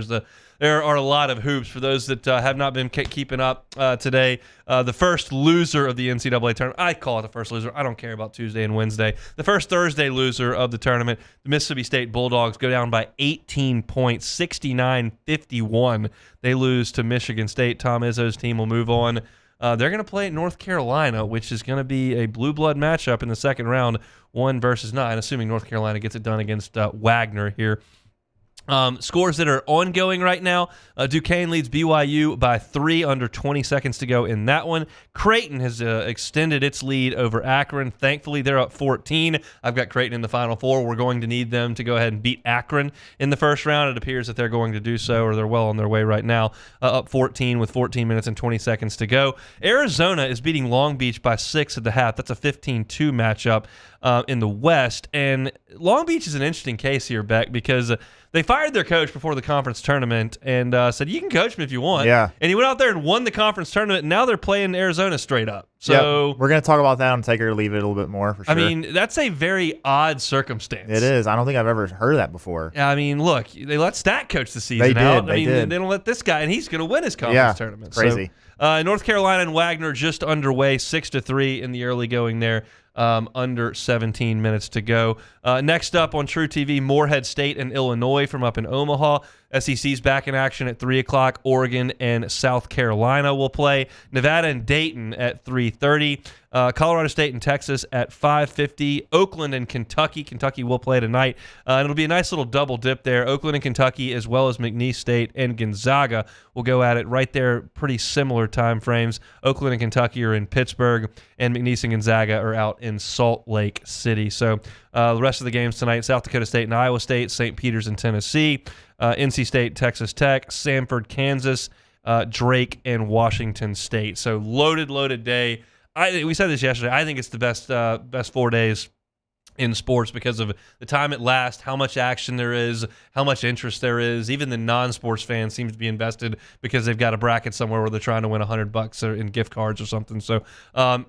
there are a lot of hoops for those that have not been keeping up today. The first loser of the NCAA tournament, I call it the first loser. I don't care about Tuesday and Wednesday. The first Thursday loser of the tournament, the Mississippi State Bulldogs go down by 18 points, 69-51. They lose to Michigan State. Tom Izzo's team will move on. They're going to play at North Carolina, which is going to be a blue blood matchup in the second round, 1 versus 9, assuming North Carolina gets it done against Wagner here. Scores that are ongoing right now. Duquesne leads BYU by 3 under 20 seconds to go in that one. Creighton has extended its lead over Akron. Thankfully, they're up 14. I've got Creighton in the Final Four. We're going to need them to go ahead and beat Akron in the first round. It appears that they're going to do so, or they're well on their way right now. Up 14 with 14 minutes and 20 seconds to go. Arizona is beating Long Beach by 6 at the half. That's a 15-2 matchup in the West. And Long Beach is an interesting case here, Beck, because they fired their coach before the conference tournament and said, you can coach me if you want. Yeah. And he went out there and won the conference tournament, and now they're playing Arizona straight up. So we're going to talk about that on Take It or Leave It a little bit more, for sure. I mean, that's a very odd circumstance. It is. I don't think I've ever heard of that before. I mean, look, they let Stat coach the season out. They don't let this guy, and he's going to win his conference tournament. Crazy. So, North Carolina and Wagner just underway, 6-3 in the early going there. Under 17 minutes to go. Next up on True TV, Morehead State and Illinois from up in Omaha. SEC's back in action at 3 o'clock. Oregon and South Carolina will play. Nevada and Dayton at 3:30. Colorado State and Texas at 5:50. Oakland and Kentucky. Kentucky will play tonight. And it'll be a nice little double dip there. Oakland and Kentucky, as well as McNeese State and Gonzaga, will go at it right there. Pretty similar time frames. Oakland and Kentucky are in Pittsburgh, and McNeese and Gonzaga are out in Salt Lake City. So the rest of the games tonight, South Dakota State and Iowa State, St. Peter's and Tennessee, NC State, Texas Tech, Samford, Kansas, Drake, and Washington State. So loaded day. We said this yesterday. I think it's the best 4 days in sports because of the time it lasts, how much action there is, how much interest there is. Even the non-sports fans seem to be invested because they've got a bracket somewhere where they're trying to win $100 or in gift cards or something. So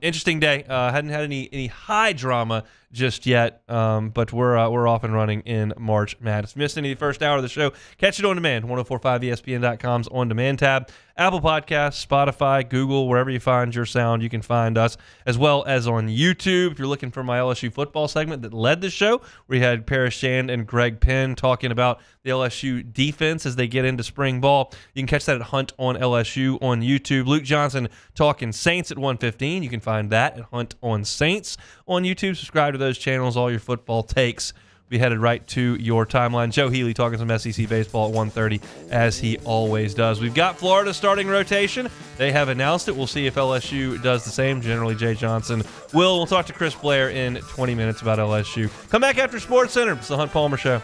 interesting day. Hadn't had any high drama just yet, but we're off and running in March Madness. If you missed any of the first hour of the show, catch it on demand. 1045ESPN.com's on demand tab. Apple Podcasts, Spotify, Google, wherever you find your sound, you can find us, as well as on YouTube. If you're looking for my LSU football segment that led the show, we had Paris Shand and Greg Penn talking about the LSU defense as they get into spring ball. You can catch that at Hunt on LSU on YouTube. Luke Johnson talking Saints at 1:15. You can find that at Hunt on Saints on YouTube. Subscribe to those channels. All your football takes be headed right to your timeline. Joe Healy talking some SEC baseball at 1:30, as he always does. We've got Florida starting rotation. They have announced it. We'll see if LSU does the same. Generally, Jay Johnson will. We'll talk to Chris Blair in 20 minutes about LSU. Come back after Sports Center. It's the Hunt Palmer Show.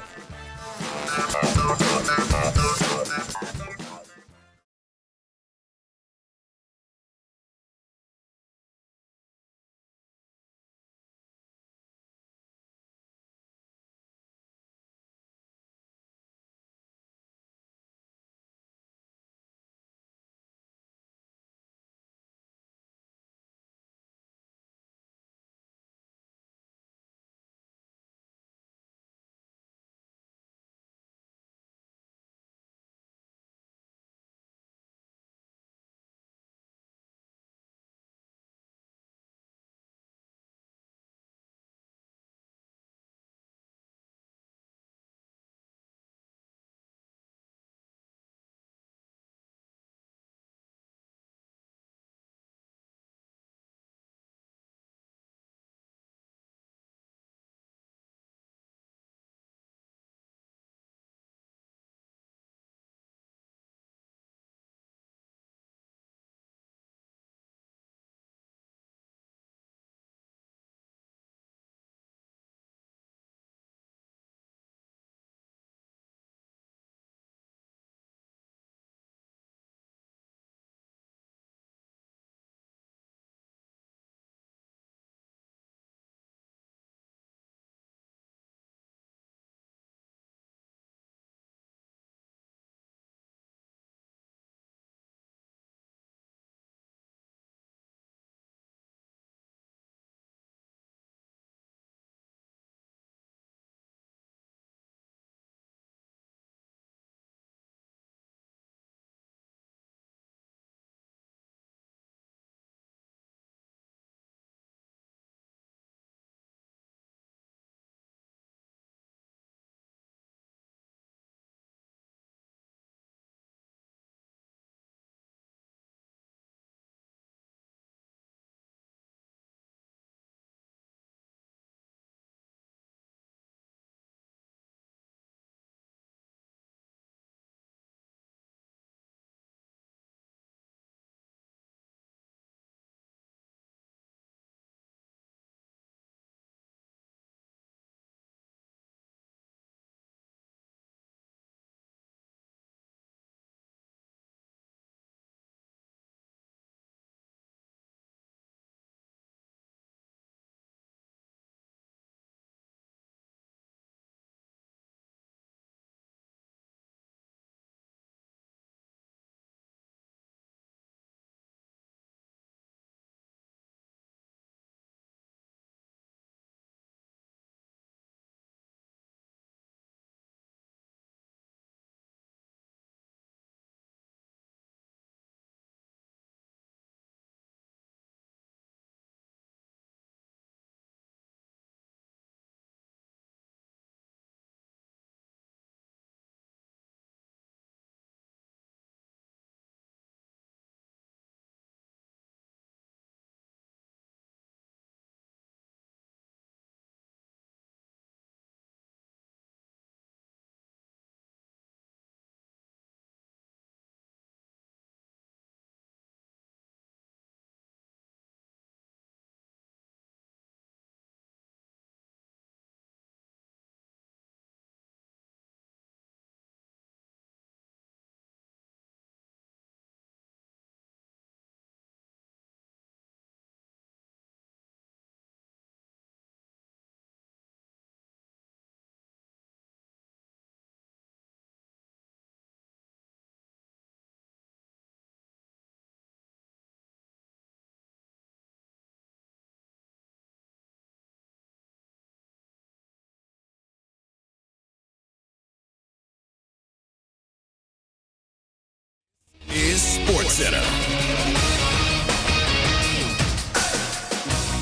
Sports Center.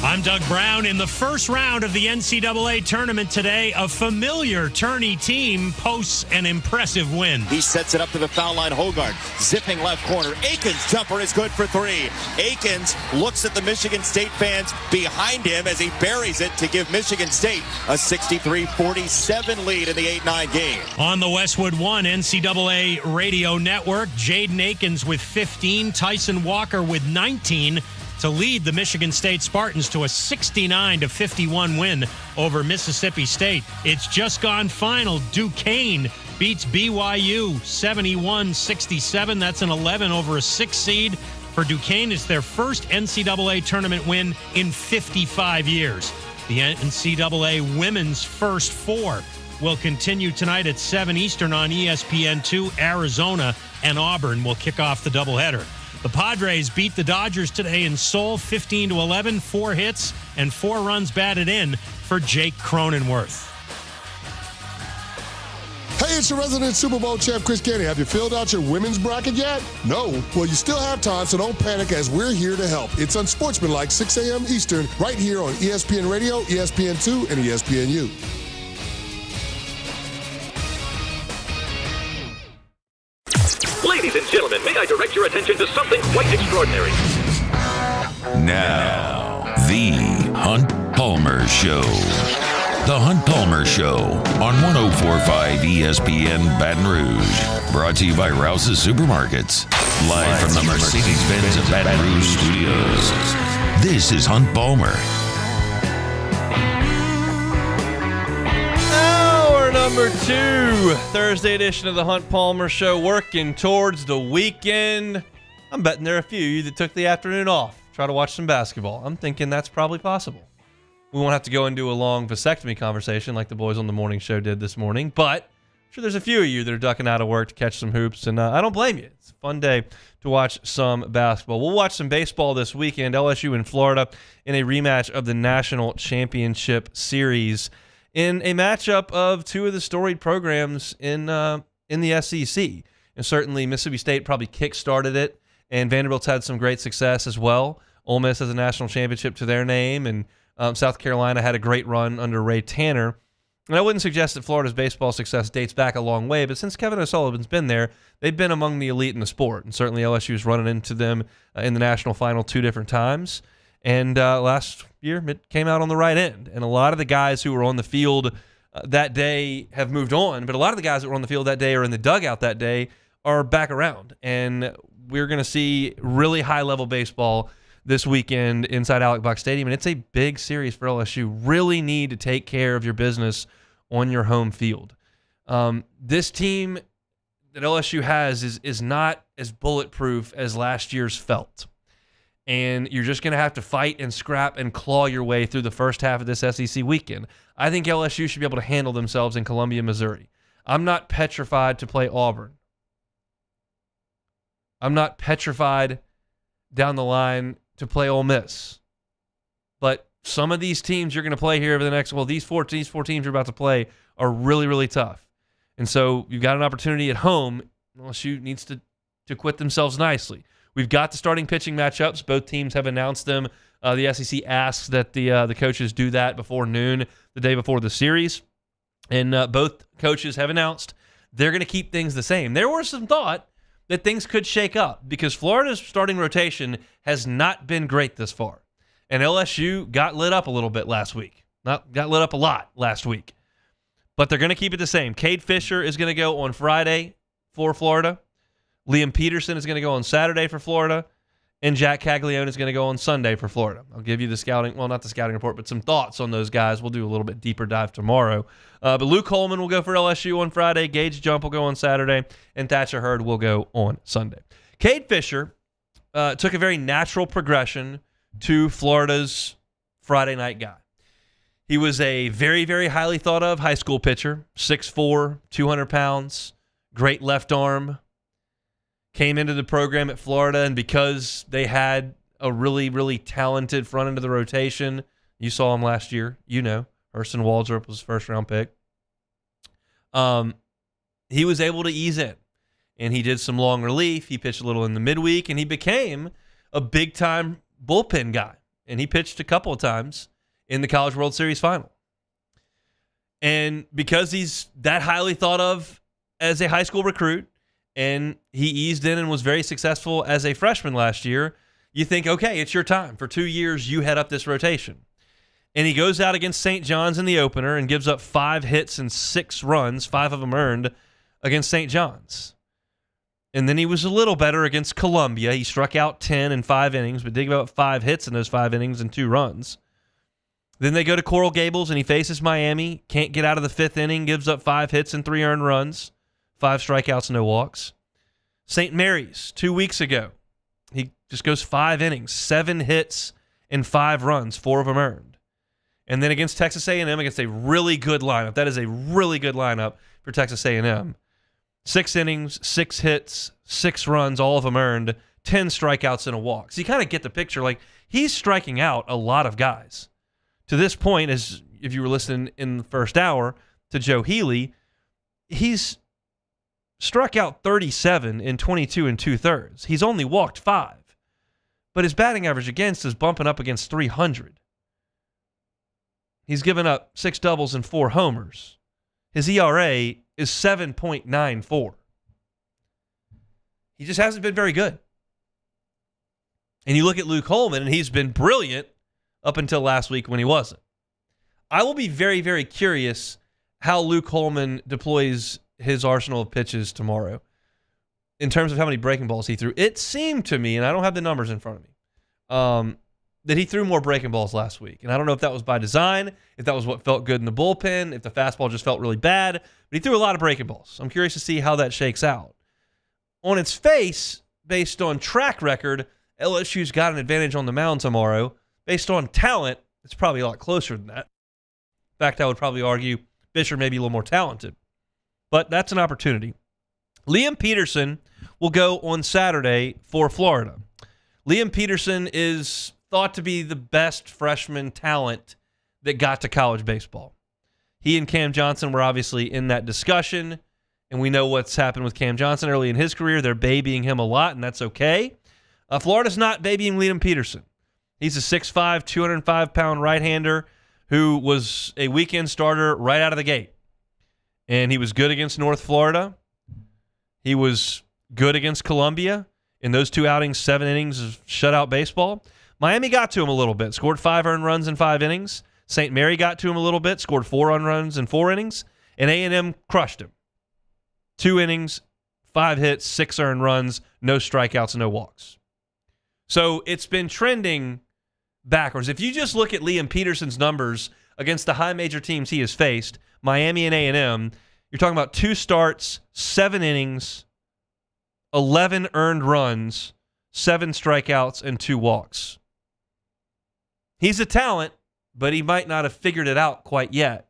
I'm Doug Brown. In the first round of the NCAA tournament today, a familiar tourney team posts an impressive win. He sets it up to the foul line. Hogarth zipping left corner. Aiken's jumper is good for three. Aikens looks at the Michigan State fans behind him as he buries it to give Michigan State a 63-47 lead in the 8-9 game. On the Westwood One NCAA radio network, Jaden Aikens with 15, Tyson Walker with 19, to lead the Michigan State Spartans to a 69-51 win over Mississippi State. It's just gone final. Duquesne beats BYU 71-67. That's an 11 over a 6 seed. For Duquesne, it's their first NCAA tournament win in 55 years. The NCAA women's first four will continue tonight at 7 Eastern on ESPN2. Arizona and Auburn will kick off the doubleheader. The Padres beat the Dodgers today in Seoul 15-11, 4 hits and 4 runs batted in for Jake Cronenworth. Hey, it's your resident Super Bowl champ, Chris Canty. Have you filled out your women's bracket yet? No? Well, you still have time, so don't panic as we're here to help. It's Unsportsmanlike, 6 a.m. Eastern, right here on ESPN Radio, ESPN2, and ESPNU. Ladies and gentlemen, may I direct your attention to something quite extraordinary? Now, the Hunt Palmer Show. The Hunt Palmer Show on 104.5 ESPN Baton Rouge. Brought to you by Rouse's Supermarkets. Live from the Mercedes-Benz of Baton Rouge studios. This is Hunt Palmer. Number 2, Thursday edition of the Hunt Palmer Show, working towards the weekend. I'm betting there are a few of you that took the afternoon off, try to watch some basketball. I'm thinking that's probably possible. We won't have to go into a long vasectomy conversation like the boys on the morning show did this morning, but I'm sure there's a few of you that are ducking out of work to catch some hoops, and I don't blame you. It's a fun day to watch some basketball. We'll watch some baseball this weekend, LSU in Florida, in a rematch of the National Championship Series, in a matchup of two of the storied programs in the SEC. And certainly Mississippi State probably kick-started it, and Vanderbilt's had some great success as well. Ole Miss has a national championship to their name, and South Carolina had a great run under Ray Tanner. And I wouldn't suggest that Florida's baseball success dates back a long way, but since Kevin O'Sullivan's been there, they've been among the elite in the sport. And certainly LSU's running into them in the national final 2 different times. And last year, it came out on the right end. And a lot of the guys who were on the field that day have moved on, but a lot of the guys that were on the field that day or in the dugout that day are back around. And we're going to see really high-level baseball this weekend inside Alex Box Stadium, and it's a big series for LSU. Really need to take care of your business on your home field. This team that LSU has is not as bulletproof as last year's felt. And you're just going to have to fight and scrap and claw your way through the first half of this SEC weekend. I think LSU should be able to handle themselves in Columbia, Missouri. I'm not petrified to play Auburn. I'm not petrified down the line to play Ole Miss. But some of these teams you're going to play here over the next, these four teams you're about to play are really, really tough. And so you've got an opportunity at home. LSU needs to quit themselves nicely. We've got the starting pitching matchups. Both teams have announced them. The SEC asks that the coaches do that before noon, the day before the series. And both coaches have announced they're going to keep things the same. There was some thought that things could shake up because Florida's starting rotation has not been great this far. And LSU got lit up a little bit last week. Got lit up a lot last week. But they're going to keep it the same. Cade Fisher is going to go on Friday for Florida. Liam Peterson is going to go on Saturday for Florida, and Jack Caglione is going to go on Sunday for Florida. I'll give you the scouting, not the scouting report, but some thoughts on those guys. We'll do a little bit deeper dive tomorrow. But Luke Holman will go for LSU on Friday, Gage Jump will go on Saturday, and Thatcher Hurd will go on Sunday. Cade Fisher took a very natural progression to Florida's Friday night guy. He was a very, very highly thought of high school pitcher, 6'4", 200 pounds, great left arm. Came into the program at Florida, and because they had a really, really talented front end of the rotation, you saw him last year, Hurston Waldrop was his first-round pick. He was able to ease in. and he did some long relief. He pitched a little in the midweek, and he became a big-time bullpen guy. And he pitched a couple of times in the College World Series final. And because he's that highly thought of as a high school recruit, and he eased in and was very successful as a freshman last year, you think, okay, it's your time. For 2 years, you head up this rotation. And he goes out against St. John's in the opener and gives up 5 hits and 6 runs, 5 of them earned, against St. John's. And then he was a little better against Columbia. He struck out 10 in 5 innings, but did give up 5 hits in those 5 innings and 2 runs. Then they go to Coral Gables, and he faces Miami. Can't get out of the 5th inning, gives up 5 hits and 3 earned runs, 5 strikeouts, no walks. St. Mary's, 2 weeks ago, he just goes 5 innings, 7 hits and 5 runs, 4 of them earned. And then against Texas A&M, against a really good lineup. That is a really good lineup for Texas A&M. 6 innings, 6 hits, 6 runs, all of them earned, 10 strikeouts and a walk. So you kind of get the picture. Like, he's striking out a lot of guys. To this point, as if you were listening in the first hour to Joe Healy, he's struck out 37 in 22 2/3. He's only walked 5. But his batting average against is bumping up against 300. He's given up 6 doubles and 4 homers. His ERA is 7.94. He just hasn't been very good. And you look at Luke Holman, and he's been brilliant up until last week when he wasn't. I will be very, very curious how Luke Holman deploys his arsenal of pitches tomorrow in terms of how many breaking balls he threw. It seemed to me, and I don't have the numbers in front of me, that he threw more breaking balls last week. And I don't know if that was by design, if that was what felt good in the bullpen, if the fastball just felt really bad, but he threw a lot of breaking balls. I'm curious to see how that shakes out. On its face, based on track record, LSU's got an advantage on the mound tomorrow. Based on talent, it's probably a lot closer than that. In fact, I would probably argue Fisher may be a little more talented. But that's an opportunity. Liam Peterson will go on Saturday for Florida. Liam Peterson is thought to be the best freshman talent that got to college baseball. He and Cam Johnson were obviously in that discussion, and we know what's happened with Cam Johnson early in his career. They're babying him a lot, and that's okay. Florida's not babying Liam Peterson. He's a 6'5", 205-pound right-hander who was a weekend starter right out of the gate. And he was good against North Florida. He was good against Columbia. In those 2 outings, 7 innings of shutout baseball. Miami got to him a little bit, scored 5 earned runs in 5 innings. St. Mary got to him a little bit, scored 4 earned runs in 4 innings. And A&M crushed him. 2 innings, 5 hits, 6 earned runs, no strikeouts, no walks. So it's been trending backwards. If you just look at Liam Peterson's numbers against the high major teams he has faced, Miami and A&M, you're talking about 2 starts, 7 innings, 11 earned runs, 7 strikeouts, and 2 walks. He's a talent, but he might not have figured it out quite yet.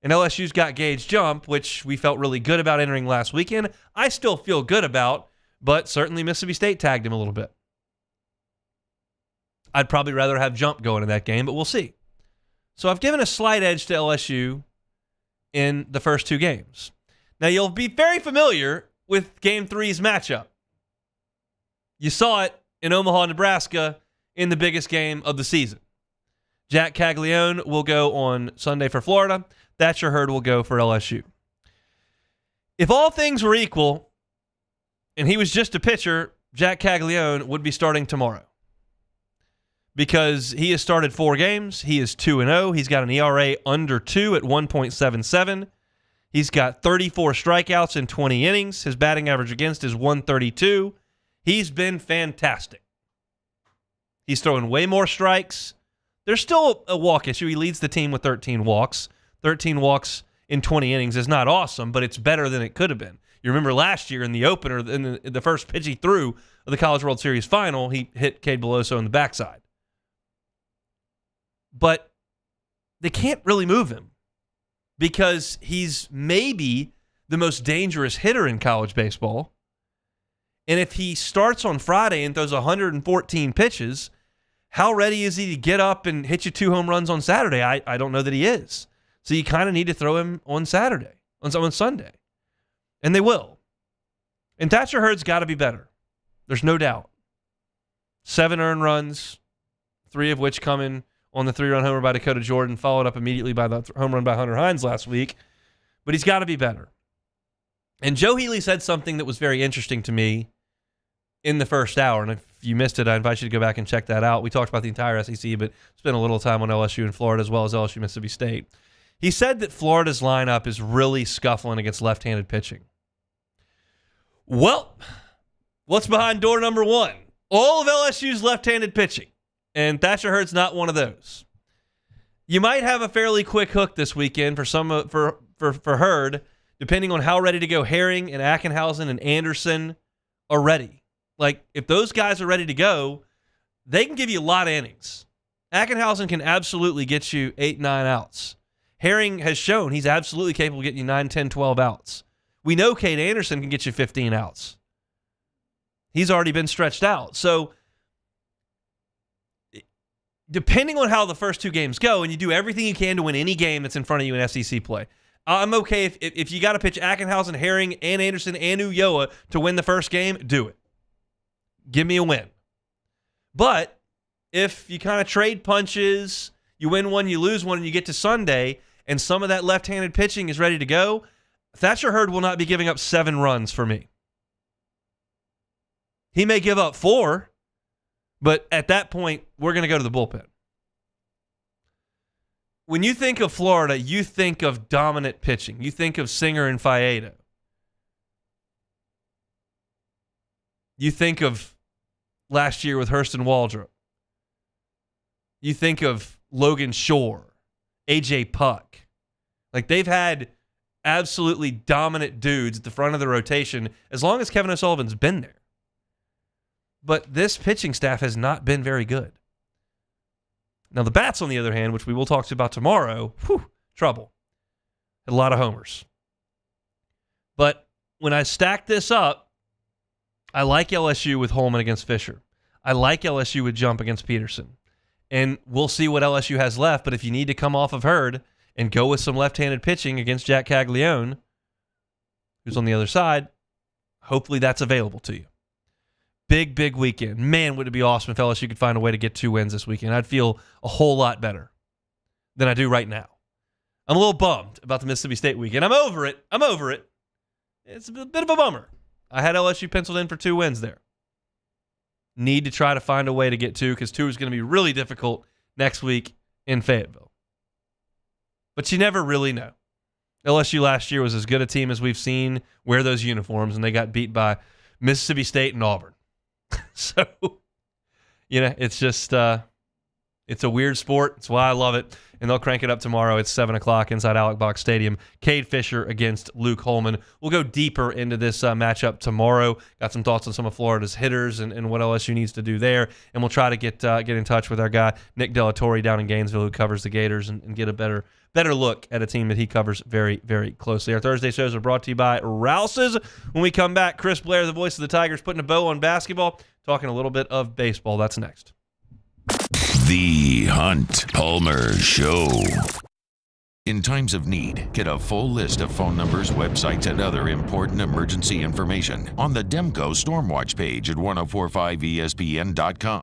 And LSU's got Gage Jump, which we felt really good about entering last weekend. I still feel good about, but certainly Mississippi State tagged him a little bit. I'd probably rather have Jump going in that game, but we'll see. So I've given a slight edge to LSU in the first 2 games. Now, you'll be very familiar with Game 3's matchup. You saw it in Omaha, Nebraska, in the biggest game of the season. Jack Caglione will go on Sunday for Florida. Thatcher Hurd will go for LSU. If all things were equal, and he was just a pitcher, Jack Caglione would be starting tomorrow. Because he has started 4 games. He is 2-0. He's got an ERA under 2 at 1.77. He's got 34 strikeouts in 20 innings. His batting average against is 132. He's been fantastic. He's throwing way more strikes. There's still a walk issue. He leads the team with 13 walks. 13 walks in 20 innings is not awesome, but it's better than it could have been. You remember last year in the opener, in the first pitch he threw of the College World Series final, he hit Cade Beloso in the backside. But they can't really move him because he's maybe the most dangerous hitter in college baseball. And if he starts on Friday and throws 114 pitches, how ready is he to get up and hit you 2 home runs on Saturday? I don't know that he is. So you kind of need to throw him on Saturday, on Sunday. And they will. And Thatcher Hurd's got to be better. There's no doubt. 7 earned runs, 3 of which coming on the 3-run homer by Dakota Jordan, followed up immediately by the home run by Hunter Hines last week. But he's got to be better. And Joe Healy said something that was very interesting to me in the first hour. And if you missed it, I invite you to go back and check that out. We talked about the entire SEC, but spent a little time on LSU and Florida as well as LSU Mississippi State. He said that Florida's lineup is really scuffling against left-handed pitching. Well, what's behind door number 1? All of LSU's left-handed pitching. And Thatcher Hurd's not one of those. You might have a fairly quick hook this weekend for Hurd, depending on how ready to go Herring and Ackenhausen and Anderson are ready. Like, if those guys are ready to go, they can give you a lot of innings. Ackenhausen can absolutely get you 8, 9 outs. Herring has shown he's absolutely capable of getting you 9, 10, 12 outs. We know Cade Anderson can get you 15 outs. He's already been stretched out. So, depending on how the first 2 games go, and you do everything you can to win any game that's in front of you in SEC play, I'm okay if you got to pitch Ackenhausen, Herring, and Anderson, and Ulloa to win the first game, do it. Give me a win. But if you kind of trade punches, you win one, you lose one, and you get to Sunday, and some of that left-handed pitching is ready to go, Thatcher Hurd will not be giving up 7 runs for me. He may give up 4, but at that point, we're going to go to the bullpen. When you think of Florida, you think of dominant pitching. You think of Singer and Faedo. You think of last year with Hurston Waldrop. You think of Logan Shore, A.J. Puck. Like, they've had absolutely dominant dudes at the front of the rotation as long as Kevin O'Sullivan's been there. But this pitching staff has not been very good. Now, the bats, on the other hand, which we will talk about tomorrow, trouble. Had a lot of homers. But when I stack this up, I like LSU with Holman against Fisher. I like LSU with Jump against Peterson. And we'll see what LSU has left, but if you need to come off of Hurd and go with some left-handed pitching against Jack Caglione, who's on the other side, hopefully that's available to you. Big, big weekend. Man, would it be awesome if LSU could find a way to get 2 wins this weekend. I'd feel a whole lot better than I do right now. I'm a little bummed about the Mississippi State weekend. I'm over it. It's a bit of a bummer. I had LSU penciled in for 2 wins there. Need to try to find a way to get 2 because 2 is going to be really difficult next week in Fayetteville. But you never really know. LSU last year was as good a team as we've seen wear those uniforms, and they got beat by Mississippi State and Auburn. So, it's just, it's a weird sport. It's why I love it. And they'll crank it up tomorrow. It's 7 o'clock inside Alec Box Stadium. Cade Fisher against Luke Holman. We'll go deeper into this matchup tomorrow. Got some thoughts on some of Florida's hitters and what LSU needs to do there. And we'll try to get in touch with our guy, Nick Delatorre, down in Gainesville, who covers the Gators, and get a better look at a team that he covers very, very closely. Our Thursday shows are brought to you by Rouse's. When we come back, Chris Blair, the voice of the Tigers, putting a bow on basketball, talking a little bit of baseball. That's next. The Hunt Palmer Show. In times of need, get a full list of phone numbers, websites, and other important emergency information on the Demco Stormwatch page at 1045ESPN.com.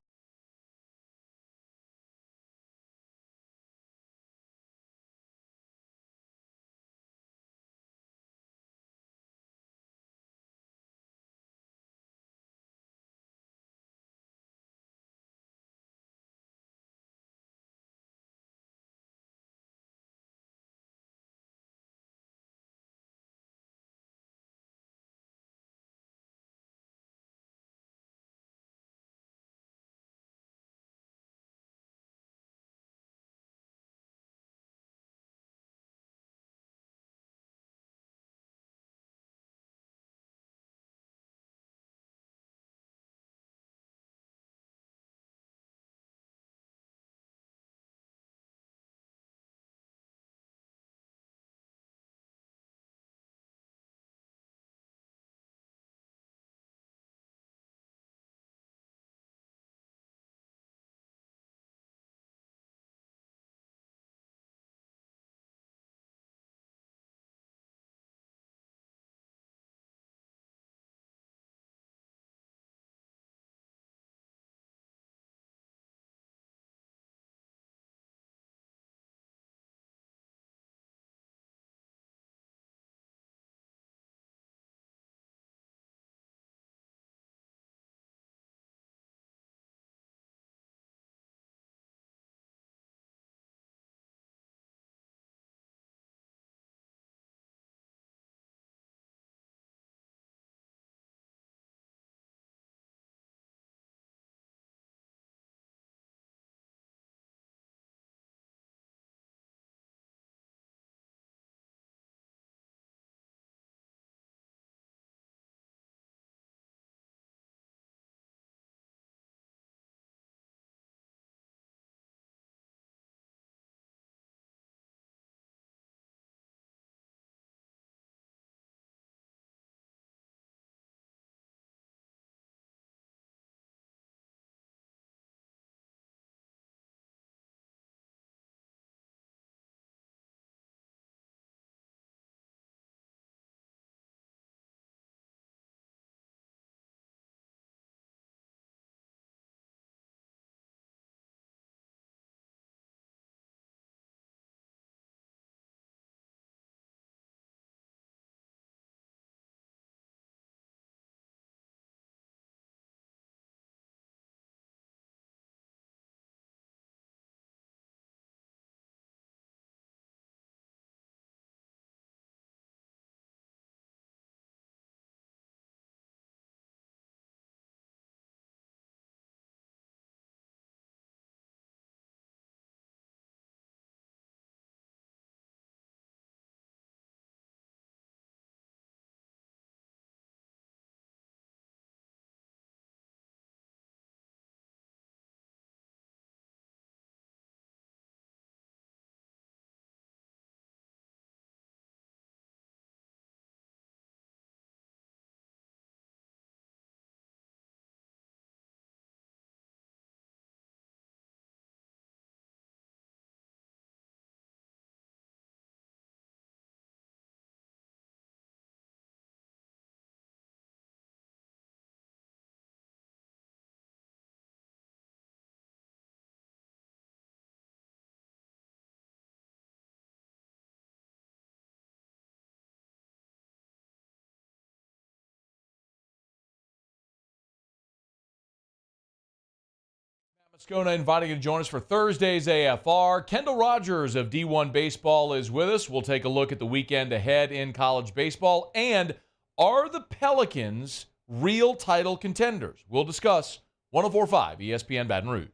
Moscona inviting you to join us for Thursday's AFR. Kendall Rogers of D1 Baseball is with us. We'll take a look at the weekend ahead in college baseball. And are the Pelicans real title contenders? We'll discuss 104.5 ESPN Baton Rouge.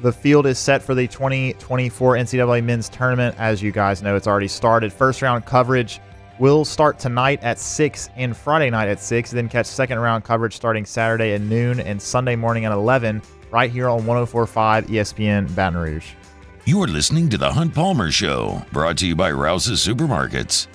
The field is set for the 2024 NCAA Men's Tournament. As you guys know, it's already started. First round coverage will start tonight at 6 and Friday night at 6. Then catch second round coverage starting Saturday at noon and Sunday morning at 11 right here on 104.5 ESPN Baton Rouge. You are listening to The Hunt Palmer Show, brought to you by Rouse's Supermarkets.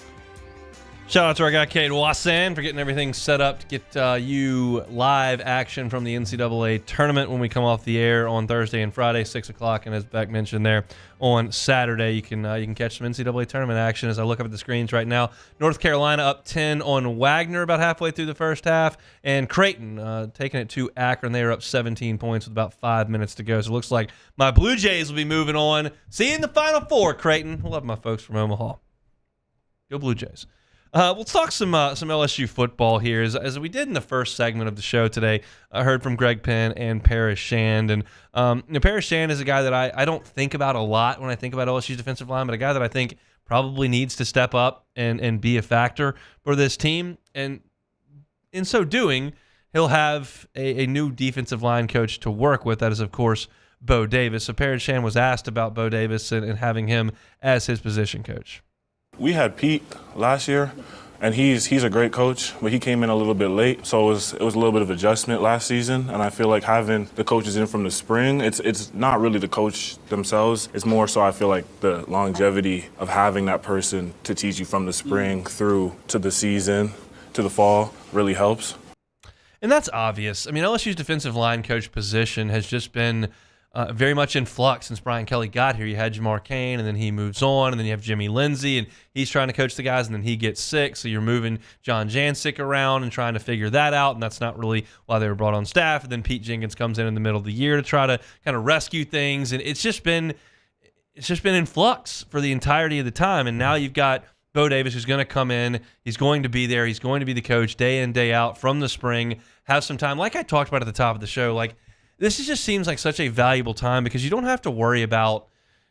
Shout out to our guy, Cade Wassan, for getting everything set up to get you live action from the NCAA tournament when we come off the air on Thursday and Friday, 6 o'clock. And as Beck mentioned there, on Saturday, you can catch some NCAA tournament action. As I look up at the screens right now, North Carolina up 10 on Wagner about halfway through the first half, and Creighton taking it to Akron. They are up 17 points with about 5 minutes to go. So it looks like my Blue Jays will be moving on. See you in the Final Four, Creighton. I love my folks from Omaha. Go Blue Jays. We'll talk some LSU football here. As we did in the first segment of the show today, I heard from Greg Penn and Paris Shand. And Paris Shand is a guy that I don't think about a lot when I think about LSU's defensive line, but a guy that I think probably needs to step up and be a factor for this team. And in so doing, he'll have a new defensive line coach to work with. That is, of course, Bo Davis. So Paris Shand was asked about Bo Davis and having him as his position coach. We had Pete last year, and he's a great coach, but he came in a little bit late, so it was a little bit of adjustment last season. And I feel like having the coaches in from the spring, it's not really the coach themselves. It's more so I feel like the longevity of having that person to teach you from the spring through to the season, to the fall, really helps. And that's obvious. I mean, LSU's defensive line coach position has just been very much in flux since Brian Kelly got here. You had Jamar Cain, and then he moves on, and then you have Jimmy Lindsey, and he's trying to coach the guys, and then he gets sick, so you're moving John Jancic around and trying to figure that out, and that's not really why they were brought on staff. And then Pete Jenkins comes in the middle of the year to try to kind of rescue things, and it's just been in flux for the entirety of the time. And now you've got Bo Davis, who's going to come in. He's going to be there. He's going to be the coach day in, day out from the spring, have some time. Like I talked about at the top of the show, like, this just seems like such a valuable time because you don't have to worry about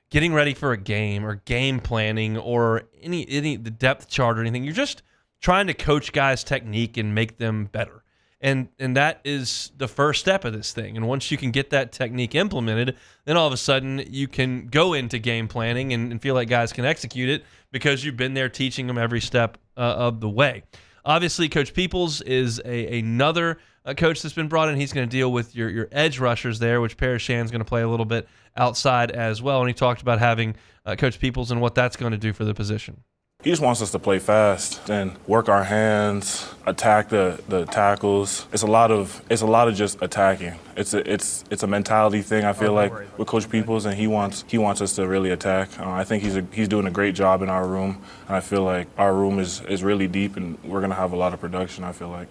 getting ready for a game or game planning or any the depth chart or anything. You're just trying to coach guys' technique and make them better. And that is the first step of this thing. And once you can get that technique implemented, then all of a sudden you can go into game planning and feel like guys can execute it because you've been there teaching them every step of the way. Obviously, Coach Peoples is another coach that's been brought in. He's going to deal with your edge rushers there, which Paris Shand's going to play a little bit outside as well. And he talked about having Coach Peoples and what that's going to do for the position. He just wants us to play fast and work our hands, attack the tackles. It's a lot of just attacking. It's a mentality thing. I feel like with Coach Peoples, and he wants us to really attack. I think he's doing a great job in our room, and I feel like our room is really deep, and we're gonna have a lot of production. I feel like.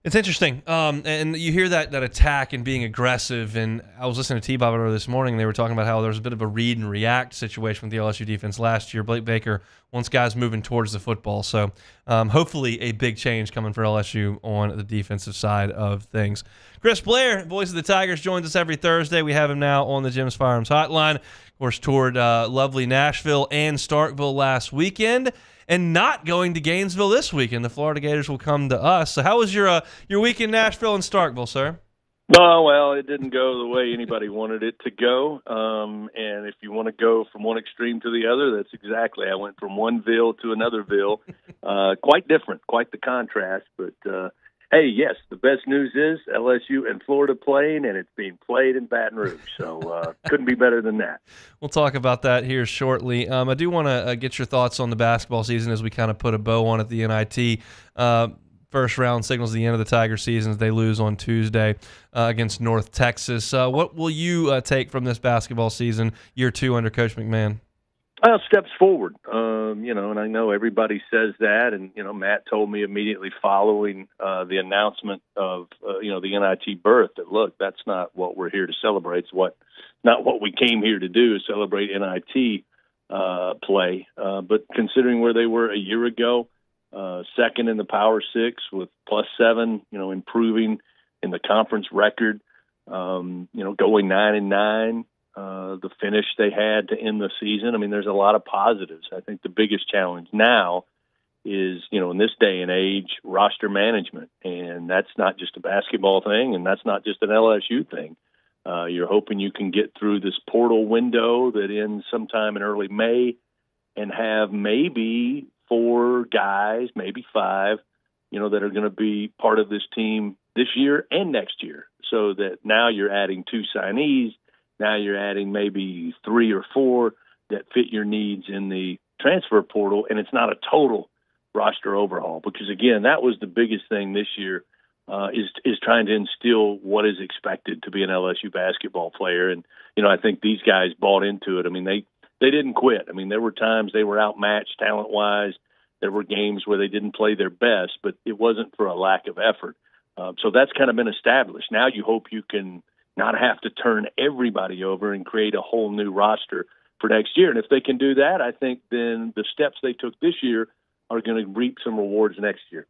It's interesting, and you hear that attack and being aggressive, and I was listening to T-Bob earlier this morning, and they were talking about how there was a bit of a read and react situation with the LSU defense last year. Blake Baker wants guys moving towards the football, so hopefully a big change coming for LSU on the defensive side of things. Chris Blair, voice of the Tigers, joins us every Thursday. We have him now on the Jim's Firearms Hotline. Of course, toured lovely Nashville and Starkville last weekend, and not going to Gainesville this weekend. The Florida Gators will come to us. So how was your week in Nashville and Starkville, sir? Oh, well, it didn't go the way anybody wanted it to go. And if you want to go from one extreme to the other, that's exactly. I went from one ville to another ville. Quite different, quite the contrast. But, hey, yes, the best news is LSU and Florida playing, and it's being played in Baton Rouge. So couldn't be better than that. We'll talk about that here shortly. I do want to get your thoughts on the basketball season as we kind of put a bow on it, the NIT. First round signals the end of the Tiger season as they lose on Tuesday against North Texas. What will you take from this basketball season, year two under Coach McMahon? Well, steps forward, and I know everybody says that, and, Matt told me immediately following the announcement of, the NIT berth that, look, that's not what we're here to celebrate. It's not what we came here to do, is celebrate NIT play. But considering where they were a year ago, second in the Power Six with +7, improving in the conference record, going 9-9. The finish they had to end the season. I mean, there's a lot of positives. I think the biggest challenge now is, in this day and age, roster management. And that's not just a basketball thing, and that's not just an LSU thing. You're hoping you can get through this portal window that ends sometime in early May and have maybe 4 guys, maybe 5, that are going to be part of this team this year and next year. So that now you're adding 2 signees. Now you're adding maybe 3 or 4 that fit your needs in the transfer portal, and it's not a total roster overhaul. Because, again, that was the biggest thing this year is trying to instill what is expected to be an LSU basketball player. And, I think these guys bought into it. I mean, they didn't quit. I mean, there were times they were outmatched talent-wise. There were games where they didn't play their best, but it wasn't for a lack of effort. So that's kind of been established. Now you hope you can not have to turn everybody over and create a whole new roster for next year. And if they can do that, I think then the steps they took this year are going to reap some rewards next year.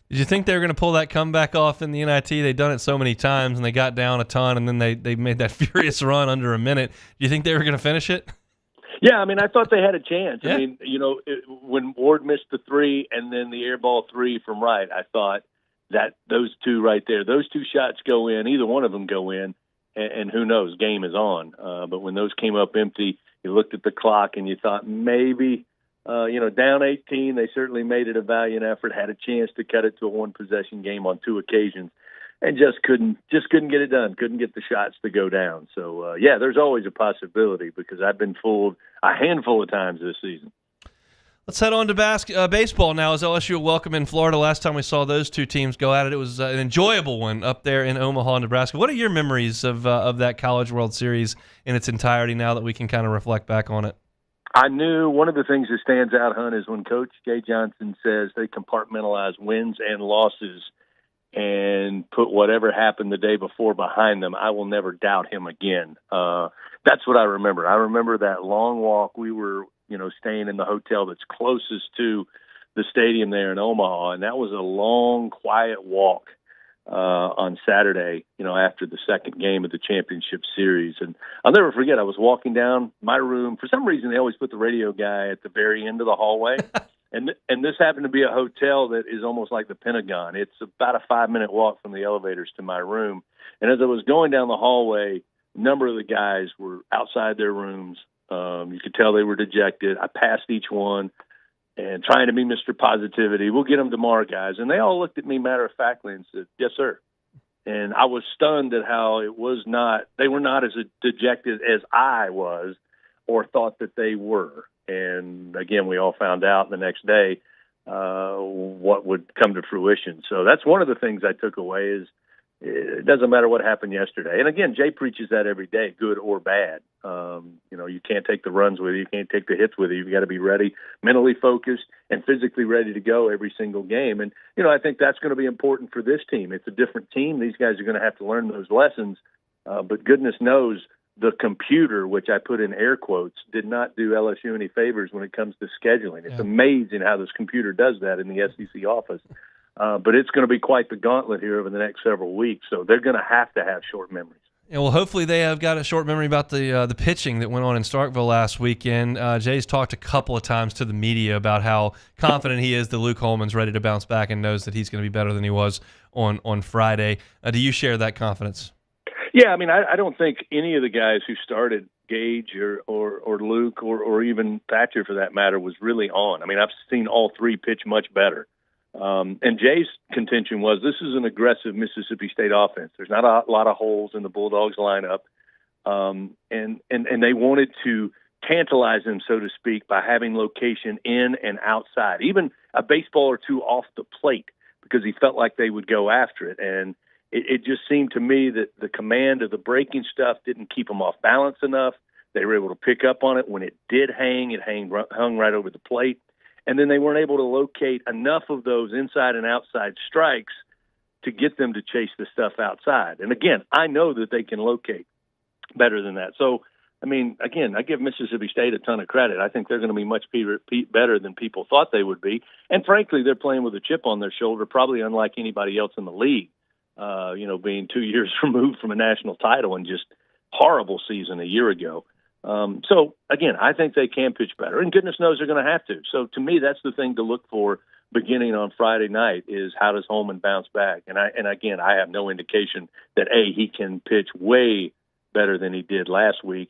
Did you think they were going to pull that comeback off in the NIT? They've done it so many times, and they got down a ton, and then they made that furious run under a minute. Do you think they were going to finish it? Yeah, I mean, I thought they had a chance. Yeah. I mean, when Ward missed the 3 and then the air ball 3 from Wright, I thought that those 2 right there, those 2 shots go in, either one of them go in, and who knows, game is on. But when those came up empty, you looked at the clock and you thought maybe, down 18, they certainly made it a valiant effort, had a chance to cut it to a 1-possession game on 2 occasions, and just couldn't get it done, couldn't get the shots to go down. So, there's always a possibility because I've been fooled a handful of times this season. Let's head on to baseball now as LSU will welcome in Florida. Last time we saw those 2 teams go at it, it was an enjoyable one up there in Omaha, Nebraska. What are your memories of that College World Series in its entirety now that we can kind of reflect back on it? I knew one of the things that stands out, Hunt, is when Coach Jay Johnson says they compartmentalize wins and losses and put whatever happened the day before behind them. I will never doubt him again. That's what I remember. I remember that long walk. We were staying in the hotel that's closest to the stadium there in Omaha. And that was a long, quiet walk on Saturday, after the second game of the championship series. And I'll never forget, I was walking down my room. For some reason, they always put the radio guy at the very end of the hallway. and this happened to be a hotel that is almost like the Pentagon. It's about a 5-minute walk from the elevators to my room. And as I was going down the hallway, a number of the guys were outside their rooms. You could tell they were dejected. I passed each one and trying to be Mr. Positivity. We'll get them tomorrow, guys. And they all looked at me matter-of-factly and said, yes, sir. And I was stunned at how they were not as dejected as I was or thought that they were. And, again, we all found out the next day what would come to fruition. So that's one of the things I took away is it doesn't matter what happened yesterday. And, again, Jay preaches that every day, good or bad. You can't take the runs with you. You can't take the hits with you. You've got to be ready, mentally focused, and physically ready to go every single game. And, I think that's going to be important for this team. It's a different team. These guys are going to have to learn those lessons. But goodness knows the computer, which I put in air quotes, did not do LSU any favors when it comes to scheduling. It's amazing how this computer does that in the SEC office. But it's going to be quite the gauntlet here over the next several weeks. So they're going to have short memories. Yeah, well, hopefully they have got a short memory about the pitching that went on in Starkville last weekend. Jay's talked a couple of times to the media about how confident he is that Luke Holman's ready to bounce back and knows that he's going to be better than he was on Friday. Do you share that confidence? Yeah, I mean, I don't think any of the guys who started, Gage or Luke or even Thatcher for that matter, was really on. I mean, I've seen all 3 pitch much better. And Jay's contention was this is an aggressive Mississippi State offense. There's not a lot of holes in the Bulldogs lineup. And they wanted to tantalize them, so to speak, by having location in and outside, even a baseball or 2 off the plate, because he felt like they would go after it. And it just seemed to me that the command of the breaking stuff didn't keep them off balance enough. They were able to pick up on it. When it did hang, hung right over the plate. And then they weren't able to locate enough of those inside and outside strikes to get them to chase the stuff outside. And again, I know that they can locate better than that. So, I mean, again, I give Mississippi State a ton of credit. I think they're going to be much better than people thought they would be. And frankly, they're playing with a chip on their shoulder, probably unlike anybody else in the league, being 2 years removed from a national title and just horrible season a year ago. So, again, I think they can pitch better. And goodness knows they're going to have to. So, to me, that's the thing to look for beginning on Friday night is how does Holman bounce back? And again, I have no indication that, he can pitch way better than he did last week.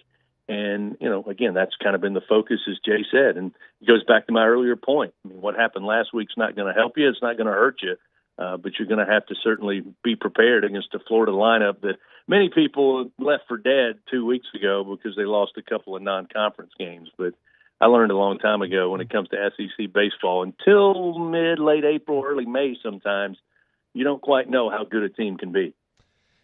And, again, that's kind of been the focus, as Jay said. And it goes back to my earlier point. I mean, what happened last week's not going to help you. It's not going to hurt you. But you're going to have to certainly be prepared against a Florida lineup that many people left for dead 2 weeks ago because they lost a couple of non-conference games. But I learned a long time ago when it comes to SEC baseball, until late April, early May sometimes, you don't quite know how good a team can be.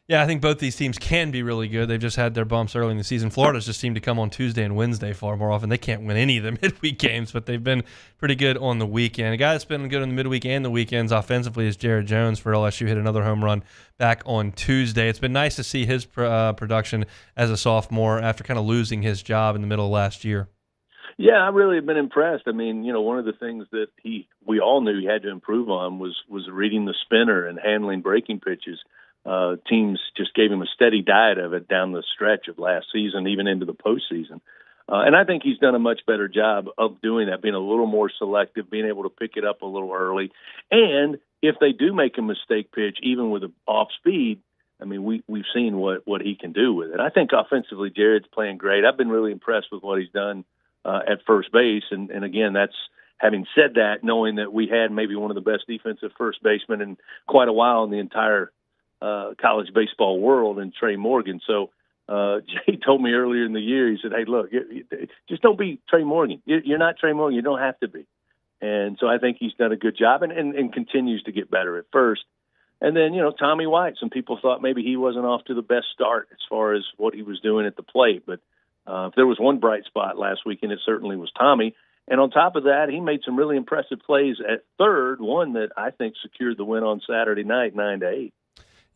Yeah, I think both these teams can be really good. They've just had their bumps early in the season. Florida's just seemed to come on Tuesday and Wednesday far more often. They can't win any of the midweek games, but they've been pretty good on the weekend. A guy that's been good on the midweek and the weekends offensively is Jared Jones for LSU. Hit another home run back on Tuesday. It's been nice to see his production as a sophomore after kind of losing his job in the middle of last year. Yeah, I really have been impressed. I mean, one of the things that we all knew he had to improve on was reading the spinner and handling breaking pitches. Teams just gave him a steady diet of it down the stretch of last season, even into the postseason. And I think he's done a much better job of doing that, being a little more selective, being able to pick it up a little early. And if they do make a mistake pitch, even with an off speed, I mean, we've seen what he can do with it. I think offensively, Jared's playing great. I've been really impressed with what he's done at first base. And again, that's having said that, knowing that we had maybe one of the best defensive first basemen in quite a while in the entire college baseball world, and Trey Morgan. So Jay told me earlier in the year, he said, hey, look, just don't be Trey Morgan. You're not Trey Morgan. You don't have to be. And so I think he's done a good job and continues to get better at first. And then, Tommy White, some people thought maybe he wasn't off to the best start as far as what he was doing at the plate. But if there was one bright spot last weekend, it certainly was Tommy. And on top of that, he made some really impressive plays at third, one that I think secured the win on Saturday night, 9-8.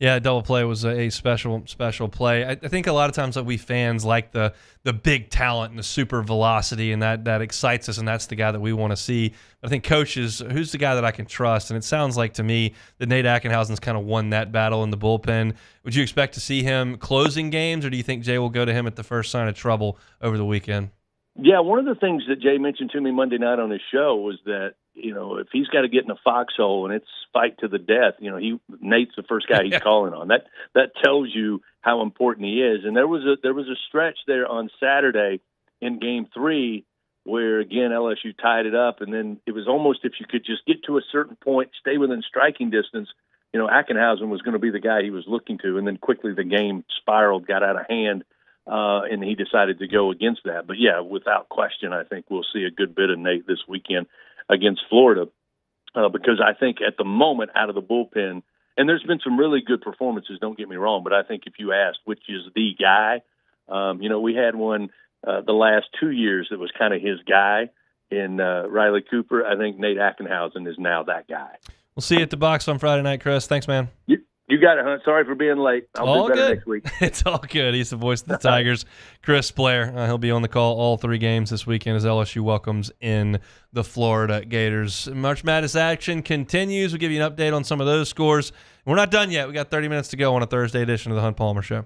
Yeah, double play was a special play. I think a lot of times that we fans like the big talent and the super velocity, and that excites us, and that's the guy that we want to see. But I think coaches, who's the guy that I can trust? And it sounds like to me that Nate Ackenhausen's kind of won that battle in the bullpen. Would you expect to see him closing games, or do you think Jay will go to him at the first sign of trouble over the weekend? Yeah, one of the things that Jay mentioned to me Monday night on his show was that, if he's got to get in a foxhole and it's fight to the death, Nate's the first guy he's calling on. That tells you how important he is. And there was a stretch there on Saturday in Game 3 where, again, LSU tied it up, and then it was almost if you could just get to a certain point, stay within striking distance, Ackenhausen was going to be the guy he was looking to, and then quickly the game spiraled, got out of hand, and he decided to go against that. But, yeah, without question, I think we'll see a good bit of Nate this weekend against Florida, because I think at the moment out of the bullpen, and there's been some really good performances, don't get me wrong, but I think if you asked which is the guy, we had one the last 2 years that was kind of his guy in Riley Cooper. I think Nate Ackenhausen is now that guy. We'll see you at the box on Friday night, Chris. Thanks, man. You got it, Hunt. Sorry for being late. I'll do better next week. It's all good. He's the voice of the Tigers. Chris Blair, he'll be on the call all 3 games this weekend as LSU welcomes in the Florida Gators. March Madness action continues. We'll give you an update on some of those scores. We're not done yet. We got 30 minutes to go on a Thursday edition of the Hunt Palmer Show.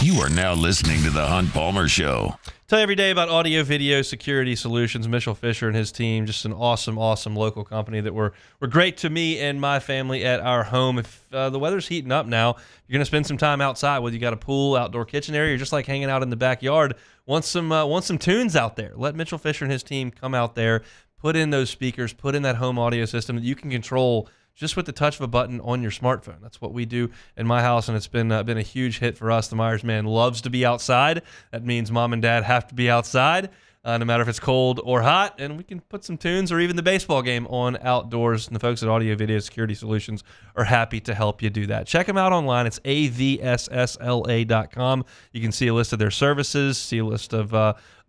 You are now listening to the Hunt Palmer Show. Tell you every day about audio video security solutions. Mitchell Fisher and his team, just an awesome local company that were great to me and my family at our home. If the weather's heating up now, you're going to spend some time outside, whether you got a pool, outdoor kitchen area, or just like hanging out in the backyard, want some tunes out there. Let Mitchell Fisher and his team come out there, put in those speakers, put in that home audio system that you can control just with the touch of a button on your smartphone. That's what we do in my house, and it's been a huge hit for us. The Myers man loves to be outside. That means mom and dad have to be outside. no matter if it's cold or hot, and we can put some tunes or even the baseball game on outdoors. And the folks at Audio Video Security Solutions are happy to help you do that. Check them out online. It's avssla.com. You can see a list of their services, see a list of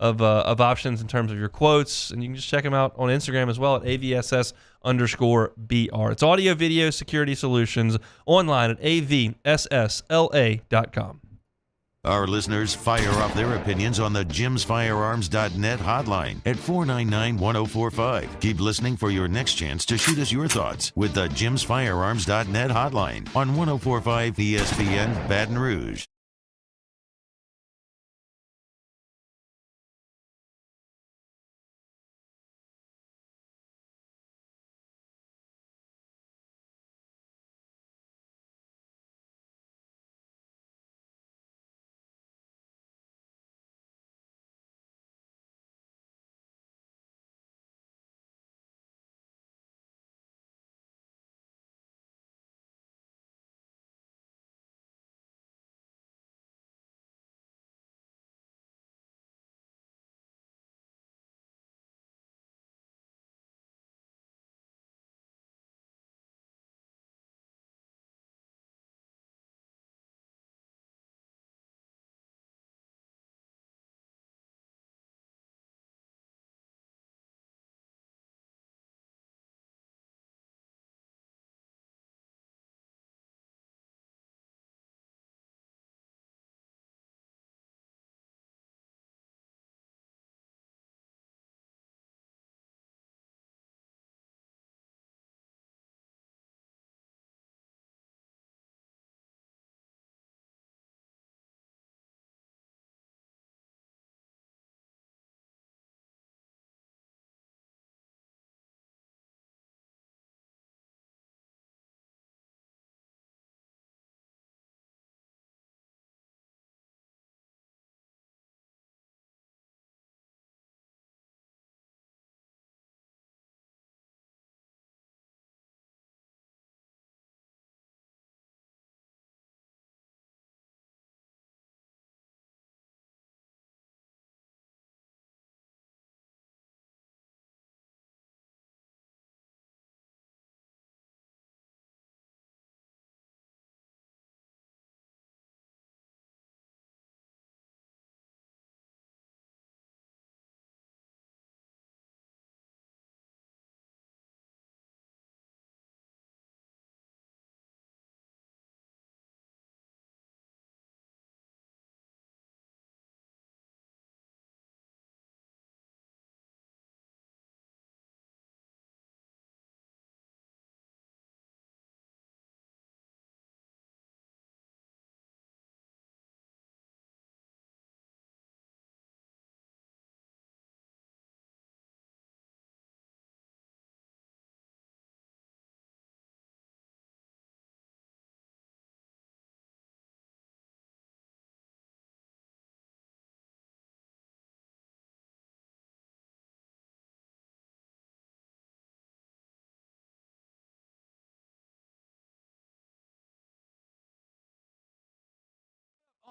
options in terms of your quotes, and you can just check them out on Instagram as well at avss_BR. It's Audio Video Security Solutions online at avssla.com. Our listeners fire off their opinions on the jimsfirearms.net hotline at 499-1045. Keep listening for your next chance to shoot us your thoughts with the jimsfirearms.net hotline on 1045 ESPN Baton Rouge.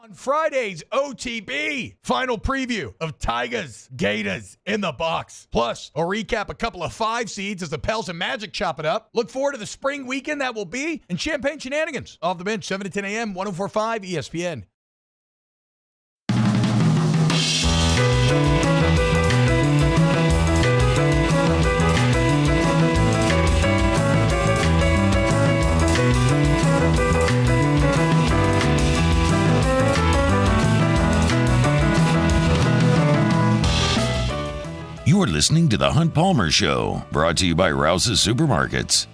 On Friday's OTB, final preview of Tigers, Gators in the box. Plus, a recap a couple of 5 seeds as the Pels and Magic chop it up. Look forward to the spring weekend that will be, and Champagne Shenanigans. Off the bench, 7 to 10 a.m., 104.5 ESPN. You're listening to The Hunt Palmer Show, brought to you by Rouse's Supermarkets.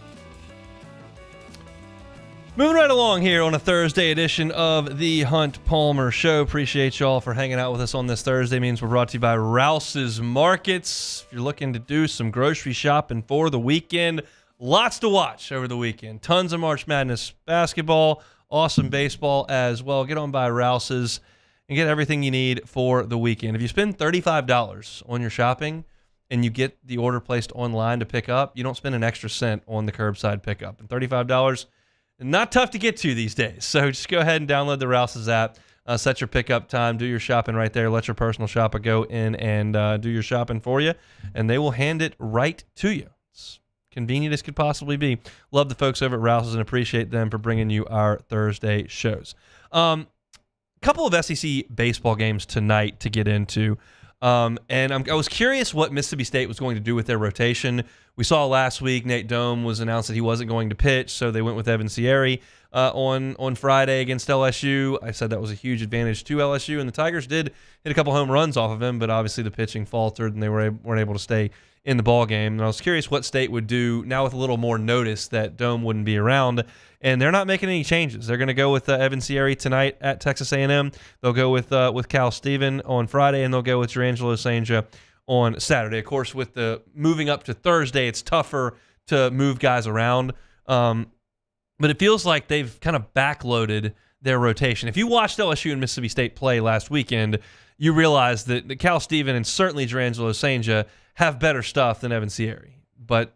Moving right along here on a Thursday edition of the Hunt Palmer Show. Appreciate y'all for hanging out with us on this Thursday. It means we're brought to you by Rouse's Markets. If you're looking to do some grocery shopping for the weekend, lots to watch over the weekend. Tons of March Madness basketball, awesome baseball as well. Get on by Rouse's and get everything you need for the weekend. If you spend $35 on your shopping and you get the order placed online to pick up, you don't spend an extra cent on the curbside pickup. And $35, not tough to get to these days. So just go ahead and download the Rouse's app. Set your pickup time, do your shopping right there. Let your personal shopper go in and do your shopping for you, and they will hand it right to you. It's convenient as could possibly be. Love the folks over at Rouse's and appreciate them for bringing you our Thursday shows. Couple of SEC baseball games tonight to get into. I was curious what Mississippi State was going to do with their rotation. We saw last week Nate Dome was announced that he wasn't going to pitch, so they went with Evan Sierra on Friday against LSU. I said that was a huge advantage to LSU, and the Tigers did hit a couple home runs off of him, but obviously the pitching faltered, and they weren't able to stay in the ball game. And I was curious what State would do now with a little more notice that Dome wouldn't be around. And they're not making any changes. They're going to go with Evan Sierra tonight at Texas A&M. They'll go with Cal Steven on Friday, and they'll go with Jerangelo Sainja on Saturday. Of course, with the moving up to Thursday, it's tougher to move guys around. But it feels like they've kind of backloaded their rotation. If you watched LSU and Mississippi State play last weekend, you realize that Cal Steven and certainly Jerangelo Sainja have better stuff than Evan Sierra. But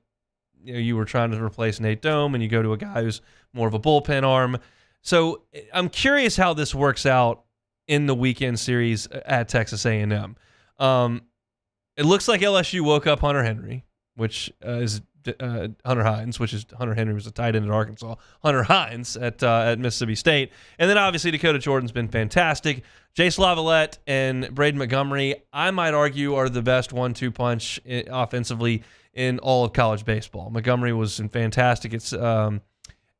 you were trying to replace Nate Dome, and you go to a guy who's more of a bullpen arm. So I'm curious how this works out in the weekend series at Texas A&M. It looks like LSU woke up Hunter Henry, which is Hunter Hines, which is Hunter Henry was a tight end at Arkansas. Hunter Hines at Mississippi State. And then obviously Dakota Jordan's been fantastic. Jace Lavalette and Braden Montgomery, I might argue, are the best 1-2 punch offensively in all of college baseball. Montgomery was fantastic. It's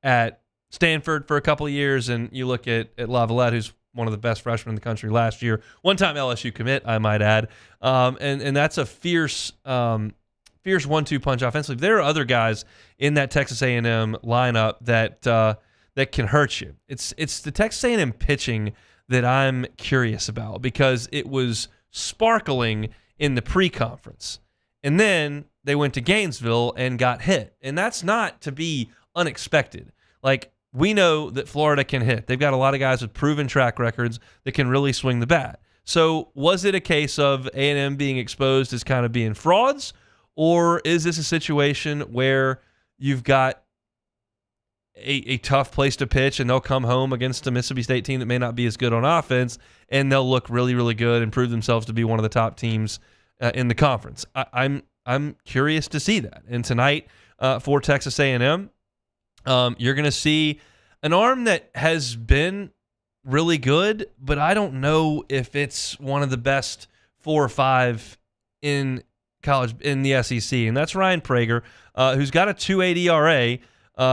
at Stanford for a couple of years, and you look at Lavalette, who's one of the best freshmen in the country last year. One-time LSU commit, I might add. And that's a fierce 1-2 punch offensively. There are other guys in that Texas A&M lineup that can hurt you. It's the Texas A&M pitching that I'm curious about because it was sparkling in the pre-conference. And then they went to Gainesville and got hit. And that's not to be unexpected. Like, we know that Florida can hit. They've got a lot of guys with proven track records that can really swing the bat. So was it a case of A&M being exposed as kind of being frauds, or is this a situation where you've got a tough place to pitch and they'll come home against a Mississippi State team that may not be as good on offense and they'll look really, really good and prove themselves to be one of the top teams in the conference? I'm curious to see that. And tonight for Texas A&M, you're going to see an arm that has been really good, but I don't know if it's one of the best 4 or 5 in college in the SEC, and that's Ryan Prager, who's got a 2.8 ERA,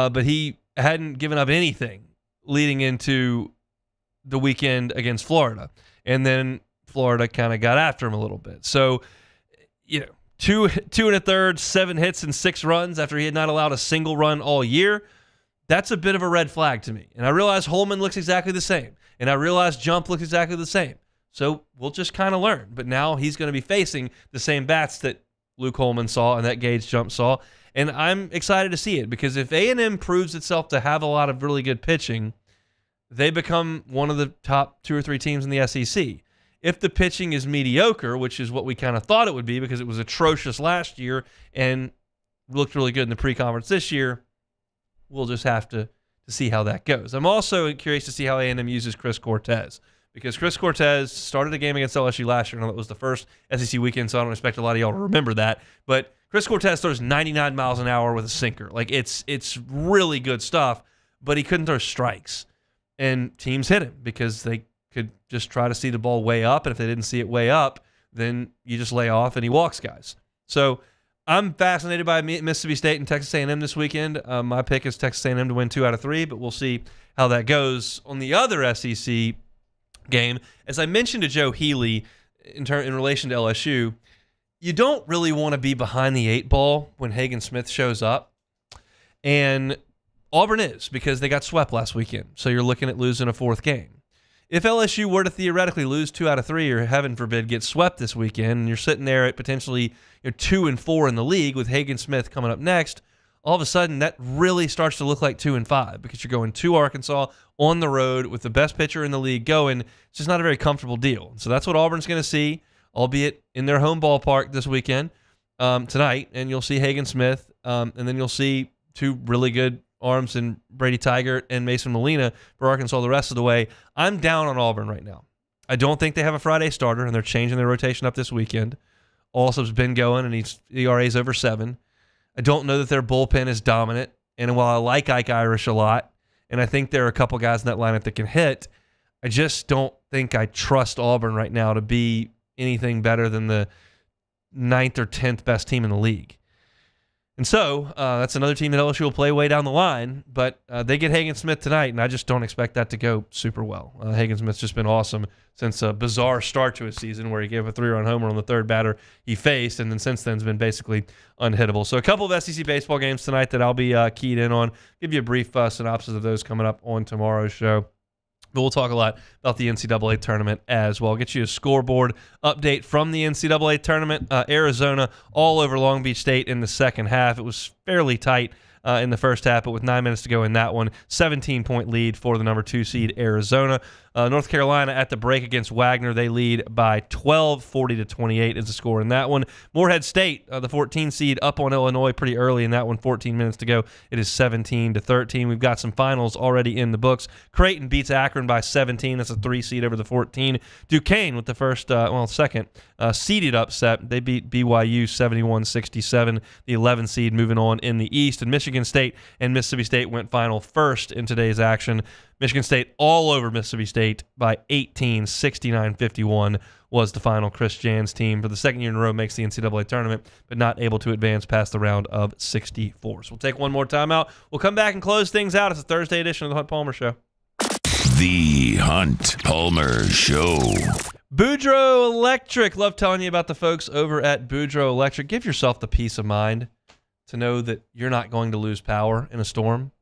but he hadn't given up anything leading into the weekend against Florida, and then Florida kind of got after him a little bit. So, 2 1/3, 7 hits and 6 runs after he had not allowed a single run all year. That's a bit of a red flag to me. And I realize Holman looks exactly the same, and I realize Jump looks exactly the same. So we'll just kind of learn. But now he's going to be facing the same bats that Luke Holman saw and that Gage Jump saw. And I'm excited to see it because if A&M proves itself to have a lot of really good pitching, they become one of the top 2 or 3 teams in the SEC. If the pitching is mediocre, which is what we kind of thought it would be because it was atrocious last year and looked really good in the pre-conference this year, we'll just have to see how that goes. I'm also curious to see how A&M uses Chris Cortez because Chris Cortez started a game against LSU last year, and that was the first SEC weekend, so I don't expect a lot of y'all to remember that. But Chris Cortez throws 99 miles an hour with a sinker. Like, it's really good stuff, but he couldn't throw strikes. And teams hit him because they could just try to see the ball way up, and if they didn't see it way up, then you just lay off and he walks guys. So I'm fascinated by Mississippi State and Texas A&M this weekend. My pick is Texas A&M to win 2 out of 3, but we'll see how that goes. On the other SEC game, as I mentioned to Joe Healy in relation to LSU, you don't really want to be behind the 8 ball when Hagen Smith shows up. And Auburn is because they got swept last weekend. So you're looking at losing a 4th game. If LSU were to theoretically lose 2 out of 3 or heaven forbid get swept this weekend, and you're sitting there at potentially 2 and 4 in the league with Hagen Smith coming up next, all of a sudden that really starts to look like 2 and 5 because you're going to Arkansas on the road with the best pitcher in the league going. It's just not a very comfortable deal. So that's what Auburn's going to see, albeit in their home ballpark this weekend tonight, and you'll see Hagen Smith, and then you'll see 2 really good arms and Brady Tigert and Mason Molina for Arkansas the rest of the way. I'm down on Auburn right now. I don't think they have a Friday starter, and they're changing their rotation up this weekend. Alsop's been going, and he's ERA's over 7. I don't know that their bullpen is dominant, and while I like Ike Irish a lot, and I think there are a couple guys in that lineup that can hit, I just don't think I trust Auburn right now to be anything better than the 9th or 10th best team in the league. And so that's another team that LSU will play way down the line, but they get Hagen Smith tonight, and I just don't expect that to go super well. Hagen Smith's just been awesome since a bizarre start to his season where he gave a 3-run homer on the third batter he faced, and then since then has been basically unhittable. So a couple of SEC baseball games tonight that I'll be keyed in on. Give you a brief synopsis of those coming up on tomorrow's show. But we'll talk a lot about the NCAA tournament as well. I'll get you a scoreboard update from the NCAA tournament. Arizona all over Long Beach State in the second half. It was fairly tight in the first half, but with 9 minutes to go in that one, 17-point lead for the number 2 seed Arizona. North Carolina at the break against Wagner. They lead by 12, 40-28 is the score in that one. Morehead State, the 14 seed, up on Illinois pretty early in that one. 14 minutes to go. It is 17-13. We've got some finals already in the books. Creighton beats Akron by 17. That's a 3 seed over the 14. Duquesne with the second seeded upset. They beat BYU 71-67. The 11 seed moving on in the East. And Michigan State and Mississippi State went final first in today's action. Michigan State all over Mississippi State by 18, 69-51 was the final. Chris Jan's team for the second year in a row makes the NCAA tournament, but not able to advance past the round of 64. So we'll take one more timeout. We'll come back and close things out. It's a Thursday edition of the Hunt Palmer Show. The Hunt Palmer Show. Boudreaux Electric. Love telling you about the folks over at Boudreaux Electric. Give yourself the peace of mind to know that you're not going to lose power in a storm.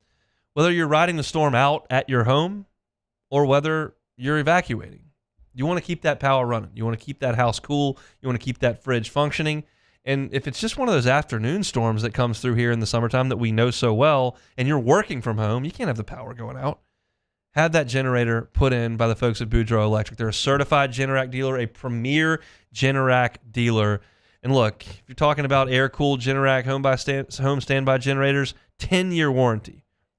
Whether you're riding the storm out at your home or whether you're evacuating, you want to keep that power running. You want to keep that house cool. You want to keep that fridge functioning. And if it's just one of those afternoon storms that comes through here in the summertime that we know so well, and you're working from home, you can't have the power going out. Have that generator put in by the folks at Boudreaux Electric. They're a certified Generac dealer, a premier Generac dealer. And look, if you're talking about air-cooled Generac home standby generators, 10-year warranty.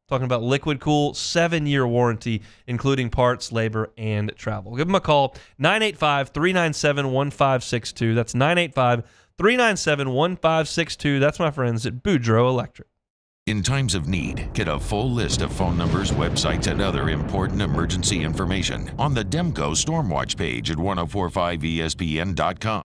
Talking about liquid cool, 7-year warranty, including parts, labor, and travel. Give them a call, 985-397-1562. That's 985-397-1562. That's my friends at Boudreaux Electric. In times of need, get a full list of phone numbers, websites, and other important emergency information on the Demco Stormwatch page at 1045ESPN.com.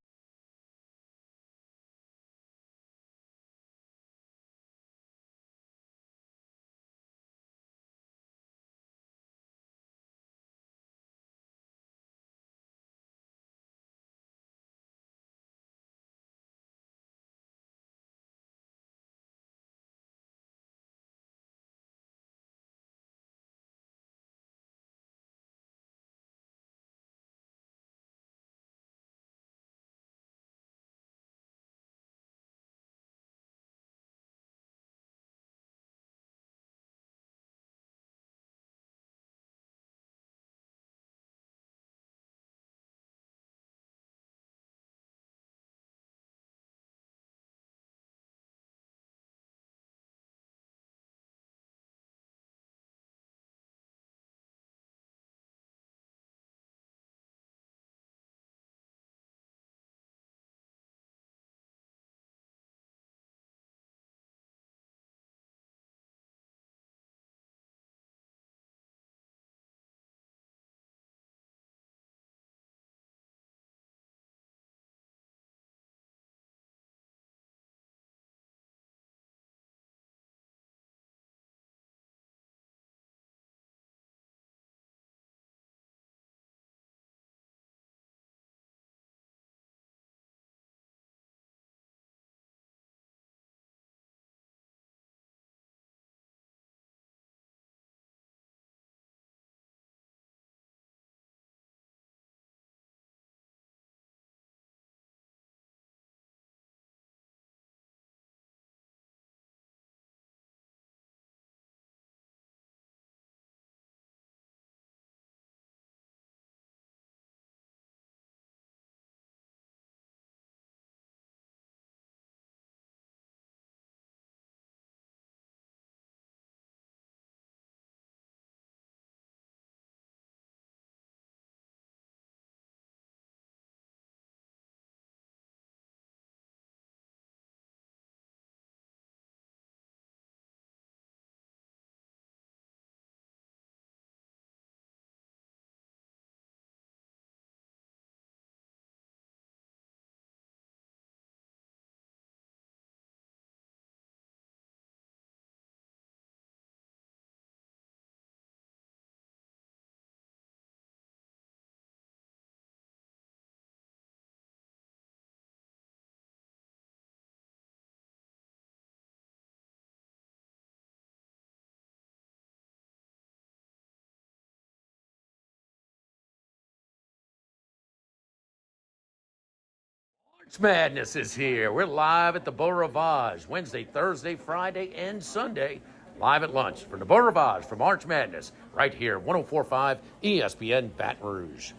March Madness is here. We're live at the Beau Rivage Wednesday, Thursday, Friday, and Sunday. Live at lunch for the Beau Rivage for March Madness right here, 104.5 ESPN Baton Rouge.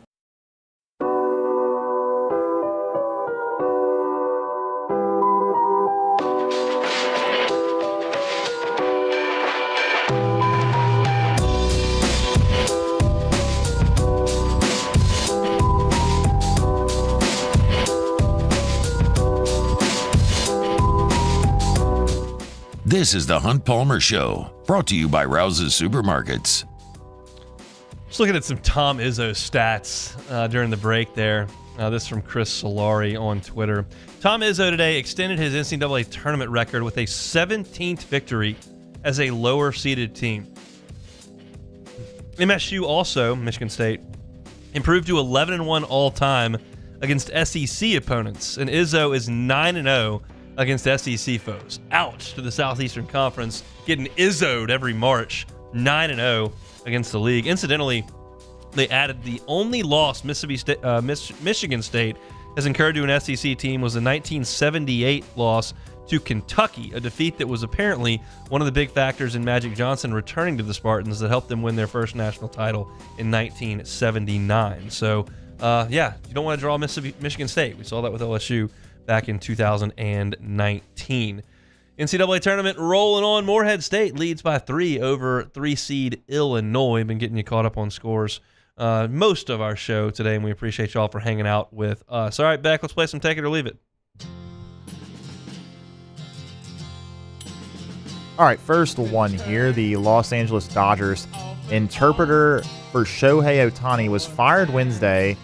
This is the Hunt Palmer Show, brought to you by Rouse's Supermarkets. Just looking at some Tom Izzo stats during the break there. This from Chris Solari on Twitter. Tom Izzo today extended his NCAA tournament record with a 17th victory as a lower-seeded team. MSU also, Michigan State, improved to 11-1 all-time against SEC opponents, and Izzo is 9-0 against SEC foes. Ouch to the Southeastern Conference, getting Izzo'd every March, 9-0 against the league. Incidentally, they added the only loss Michigan State has incurred to an SEC team was a 1978 loss to Kentucky, a defeat that was apparently one of the big factors in Magic Johnson returning to the Spartans that helped them win their first national title in 1979. So, you don't want to draw Michigan State. We saw that with LSU back in 2019. NCAA tournament rolling on. Morehead State leads by 3 over 3-seed Illinois. Been getting you caught up on scores most of our show today, and we appreciate you all for hanging out with us. All right, Beck, let's play some Take It or Leave It. All right, first one here. The Los Angeles Dodgers interpreter for Shohei Ohtani was fired Wednesday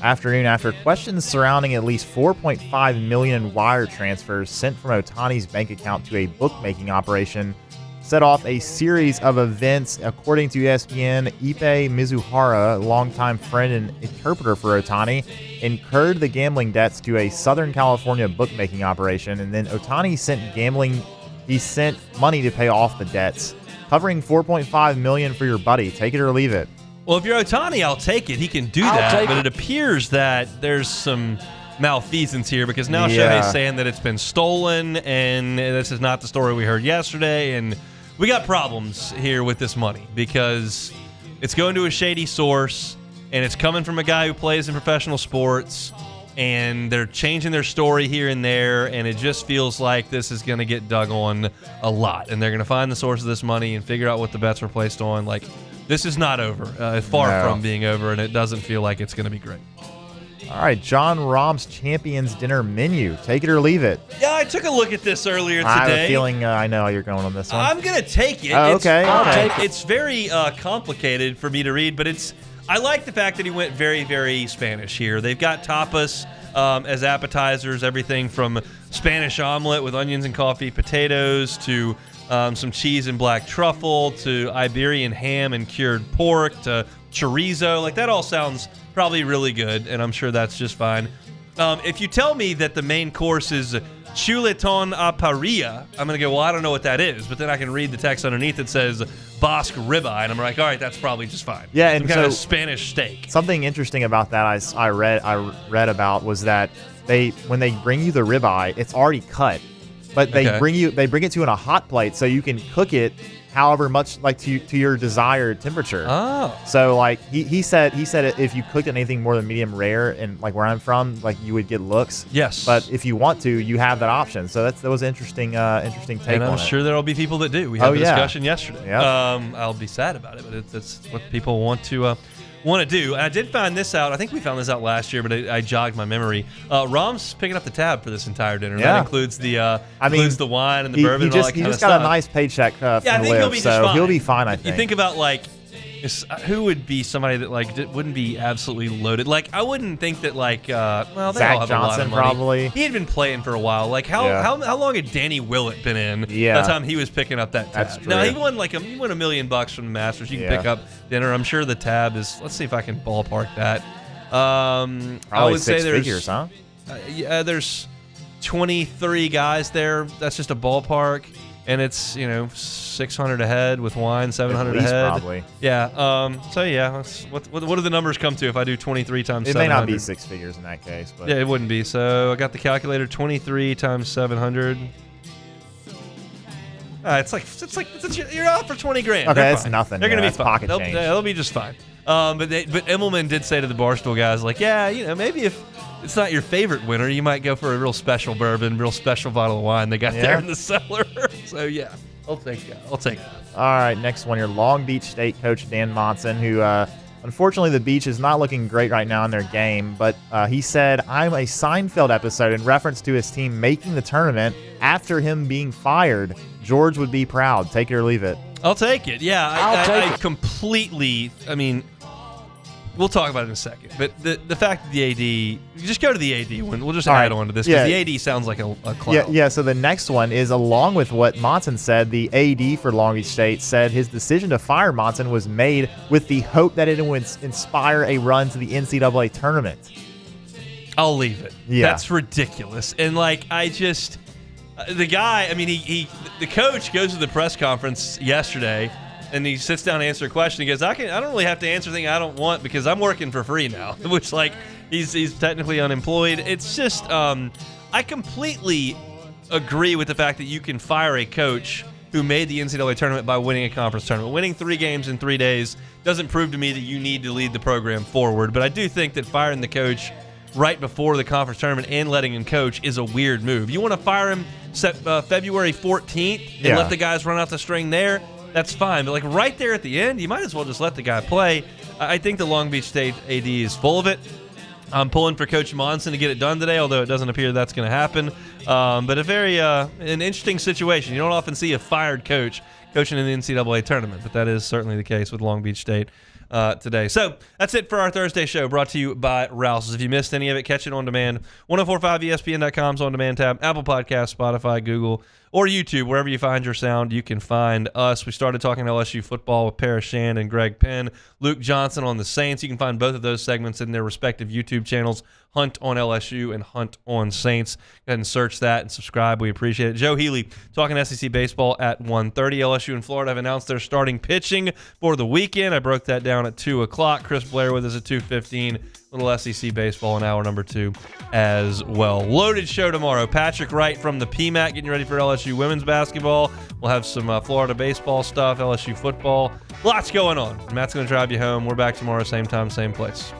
afternoon after questions surrounding at least $4.5 million in wire transfers sent from Ohtani's bank account to a bookmaking operation set off a series of events. According to ESPN, Ippei Mizuhara, longtime friend and interpreter for Ohtani, incurred the gambling debts to a Southern California bookmaking operation, and then Ohtani sent money to pay off the debts, covering $4.5 million for your buddy. Take it or leave it. Well, if you're Ohtani, I'll take it. He can do that, but it appears that there's some malfeasance here because now Shohei's saying that it's been stolen, and this is not the story we heard yesterday, and we got problems here with this money because it's going to a shady source, and it's coming from a guy who plays in professional sports, and they're changing their story here and there, and it just feels like this is going to get dug on a lot, and they're going to find the source of this money and figure out what the bets were placed on. Like, this is not over. Far from being over, and it doesn't feel like it's going to be great. All right, John Rahm's Champions Dinner Menu. Take it or leave it. Yeah, I took a look at this earlier today. I have a feeling I know how you're going on this one. I'm going to take it. Oh, okay. It's very complicated for me to read, but I like the fact that he went very, very Spanish here. They've got tapas as appetizers, everything from Spanish omelet with onions and coffee potatoes to some cheese and black truffle to Iberian ham and cured pork to chorizo. Like, that all sounds probably really good, and I'm sure that's just fine. If you tell me that the main course is chuletón a parrilla, I'm going to go, well, I don't know what that is. But then I can read the text underneath that says Basque ribeye, and I'm like, all right, that's probably just fine. Yeah, and some kind of Spanish steak. Something interesting about that I read about was that when they bring you the ribeye, it's already cut. But they bring it to you in a hot plate so you can cook it however much, like to your desired temperature. Oh. So like he said if you cooked anything more than medium rare, and like where I'm from, like you would get looks. Yes. But if you want to, you have that option. So that was interesting take on it. And I'm sure there'll be people that do. We had a discussion yesterday. Yep. I'll be sad about it, but it's what people want to do. And I did find this out. I think we found this out last year, but I jogged my memory. Rahm's picking up the tab for this entire dinner. Yeah. That includes the wine and the bourbon and all that kind of stuff. He just got a nice paycheck from Liv, so he'll be fine, I think. You think about, like, who would be somebody that, like, wouldn't be absolutely loaded? Like, I wouldn't think that, like, they Zach all have Johnson, a lot of money. probably. He had been playing for a while. Like, how long had Danny Willett been in? Yeah. That time he was picking up that tab. That's true. Now, he won $1 million from the Masters. You can pick up dinner. I'm sure the tab is, let's see if I can ballpark that. I would say there's figures, huh? There's 23 guys there. That's just a ballpark. and it's 600 a head with wine, 700 a least, head. probably. Yeah. So yeah, what do the numbers come to if I do 23 times 700? It may not be six figures in that case, but yeah, it wouldn't be. So I got the calculator. 23 times 700. You're off for 20 grand. Okay, They're that's fine. nothing. They're Yeah, gonna be that's fine. pocket They'll, change. they'll be just fine. But Immelman did say to the Barstool guys, like, yeah, maybe if it's not your favorite winner, you might go for a real special bourbon, real special bottle of wine they got there in the cellar. So yeah, I'll take that. All right, next one here. Long Beach State coach Dan Monson, who unfortunately the Beach is not looking great right now in their game, but he said, I'm a Seinfeld episode in reference to his team making the tournament after him being fired. George would be proud. Take it or leave it. I'll take it. Yeah, I completely. I mean, we'll talk about it in a second. But the fact that the AD, just go to the AD one. We'll just add on to this because the AD sounds like a clown. Yeah. So the next one is along with what Monson said. The AD for Long Beach State said his decision to fire Monson was made with the hope that it would inspire a run to the NCAA tournament. I'll leave it. Yeah, that's ridiculous. And the guy, the coach goes to the press conference yesterday, and he sits down to answer a question. He goes, I don't really have to answer anything I don't want because I'm working for free now, which he's technically unemployed. It's just I completely agree with the fact that you can fire a coach who made the NCAA tournament by winning a conference tournament. Winning 3 games in 3 days doesn't prove to me that you need to lead the program forward, but I do think that firing the coach right before the conference tournament and letting him coach is a weird move. You want to fire him February 14th and let the guys run out the string there, that's fine. But right there at the end, you might as well just let the guy play. I think the Long Beach State AD is full of it. I'm pulling for Coach Monson to get it done today, although it doesn't appear that's going to happen. But an interesting situation. You don't often see a fired coach coaching in the NCAA tournament, but that is certainly the case with Long Beach State today. So that's it for our Thursday show, brought to you by Rouse's. If you missed any of it, catch it on demand. 1045ESPN.com's on demand tab, Apple Podcasts, Spotify, Google, or YouTube. Wherever you find your sound, you can find us. We started talking LSU football with Paris Shand and Greg Penn, Luke Johnson on the Saints. You can find both of those segments in their respective YouTube channels, Hunt on LSU and Hunt on Saints. Go ahead and search that and subscribe. We appreciate it. Joe Healy talking SEC baseball at 1:30. LSU and Florida have announced their starting pitching for the weekend. I broke that down at 2 o'clock. Chris Blair with us at 2:15. Little SEC baseball in hour number 2 as well. Loaded show tomorrow. Patrick Wright from the PMAC getting ready for LSU women's basketball. We'll have some Florida baseball stuff, LSU football. Lots going on. Matt's going to drive you home. We're back tomorrow, same time, same place.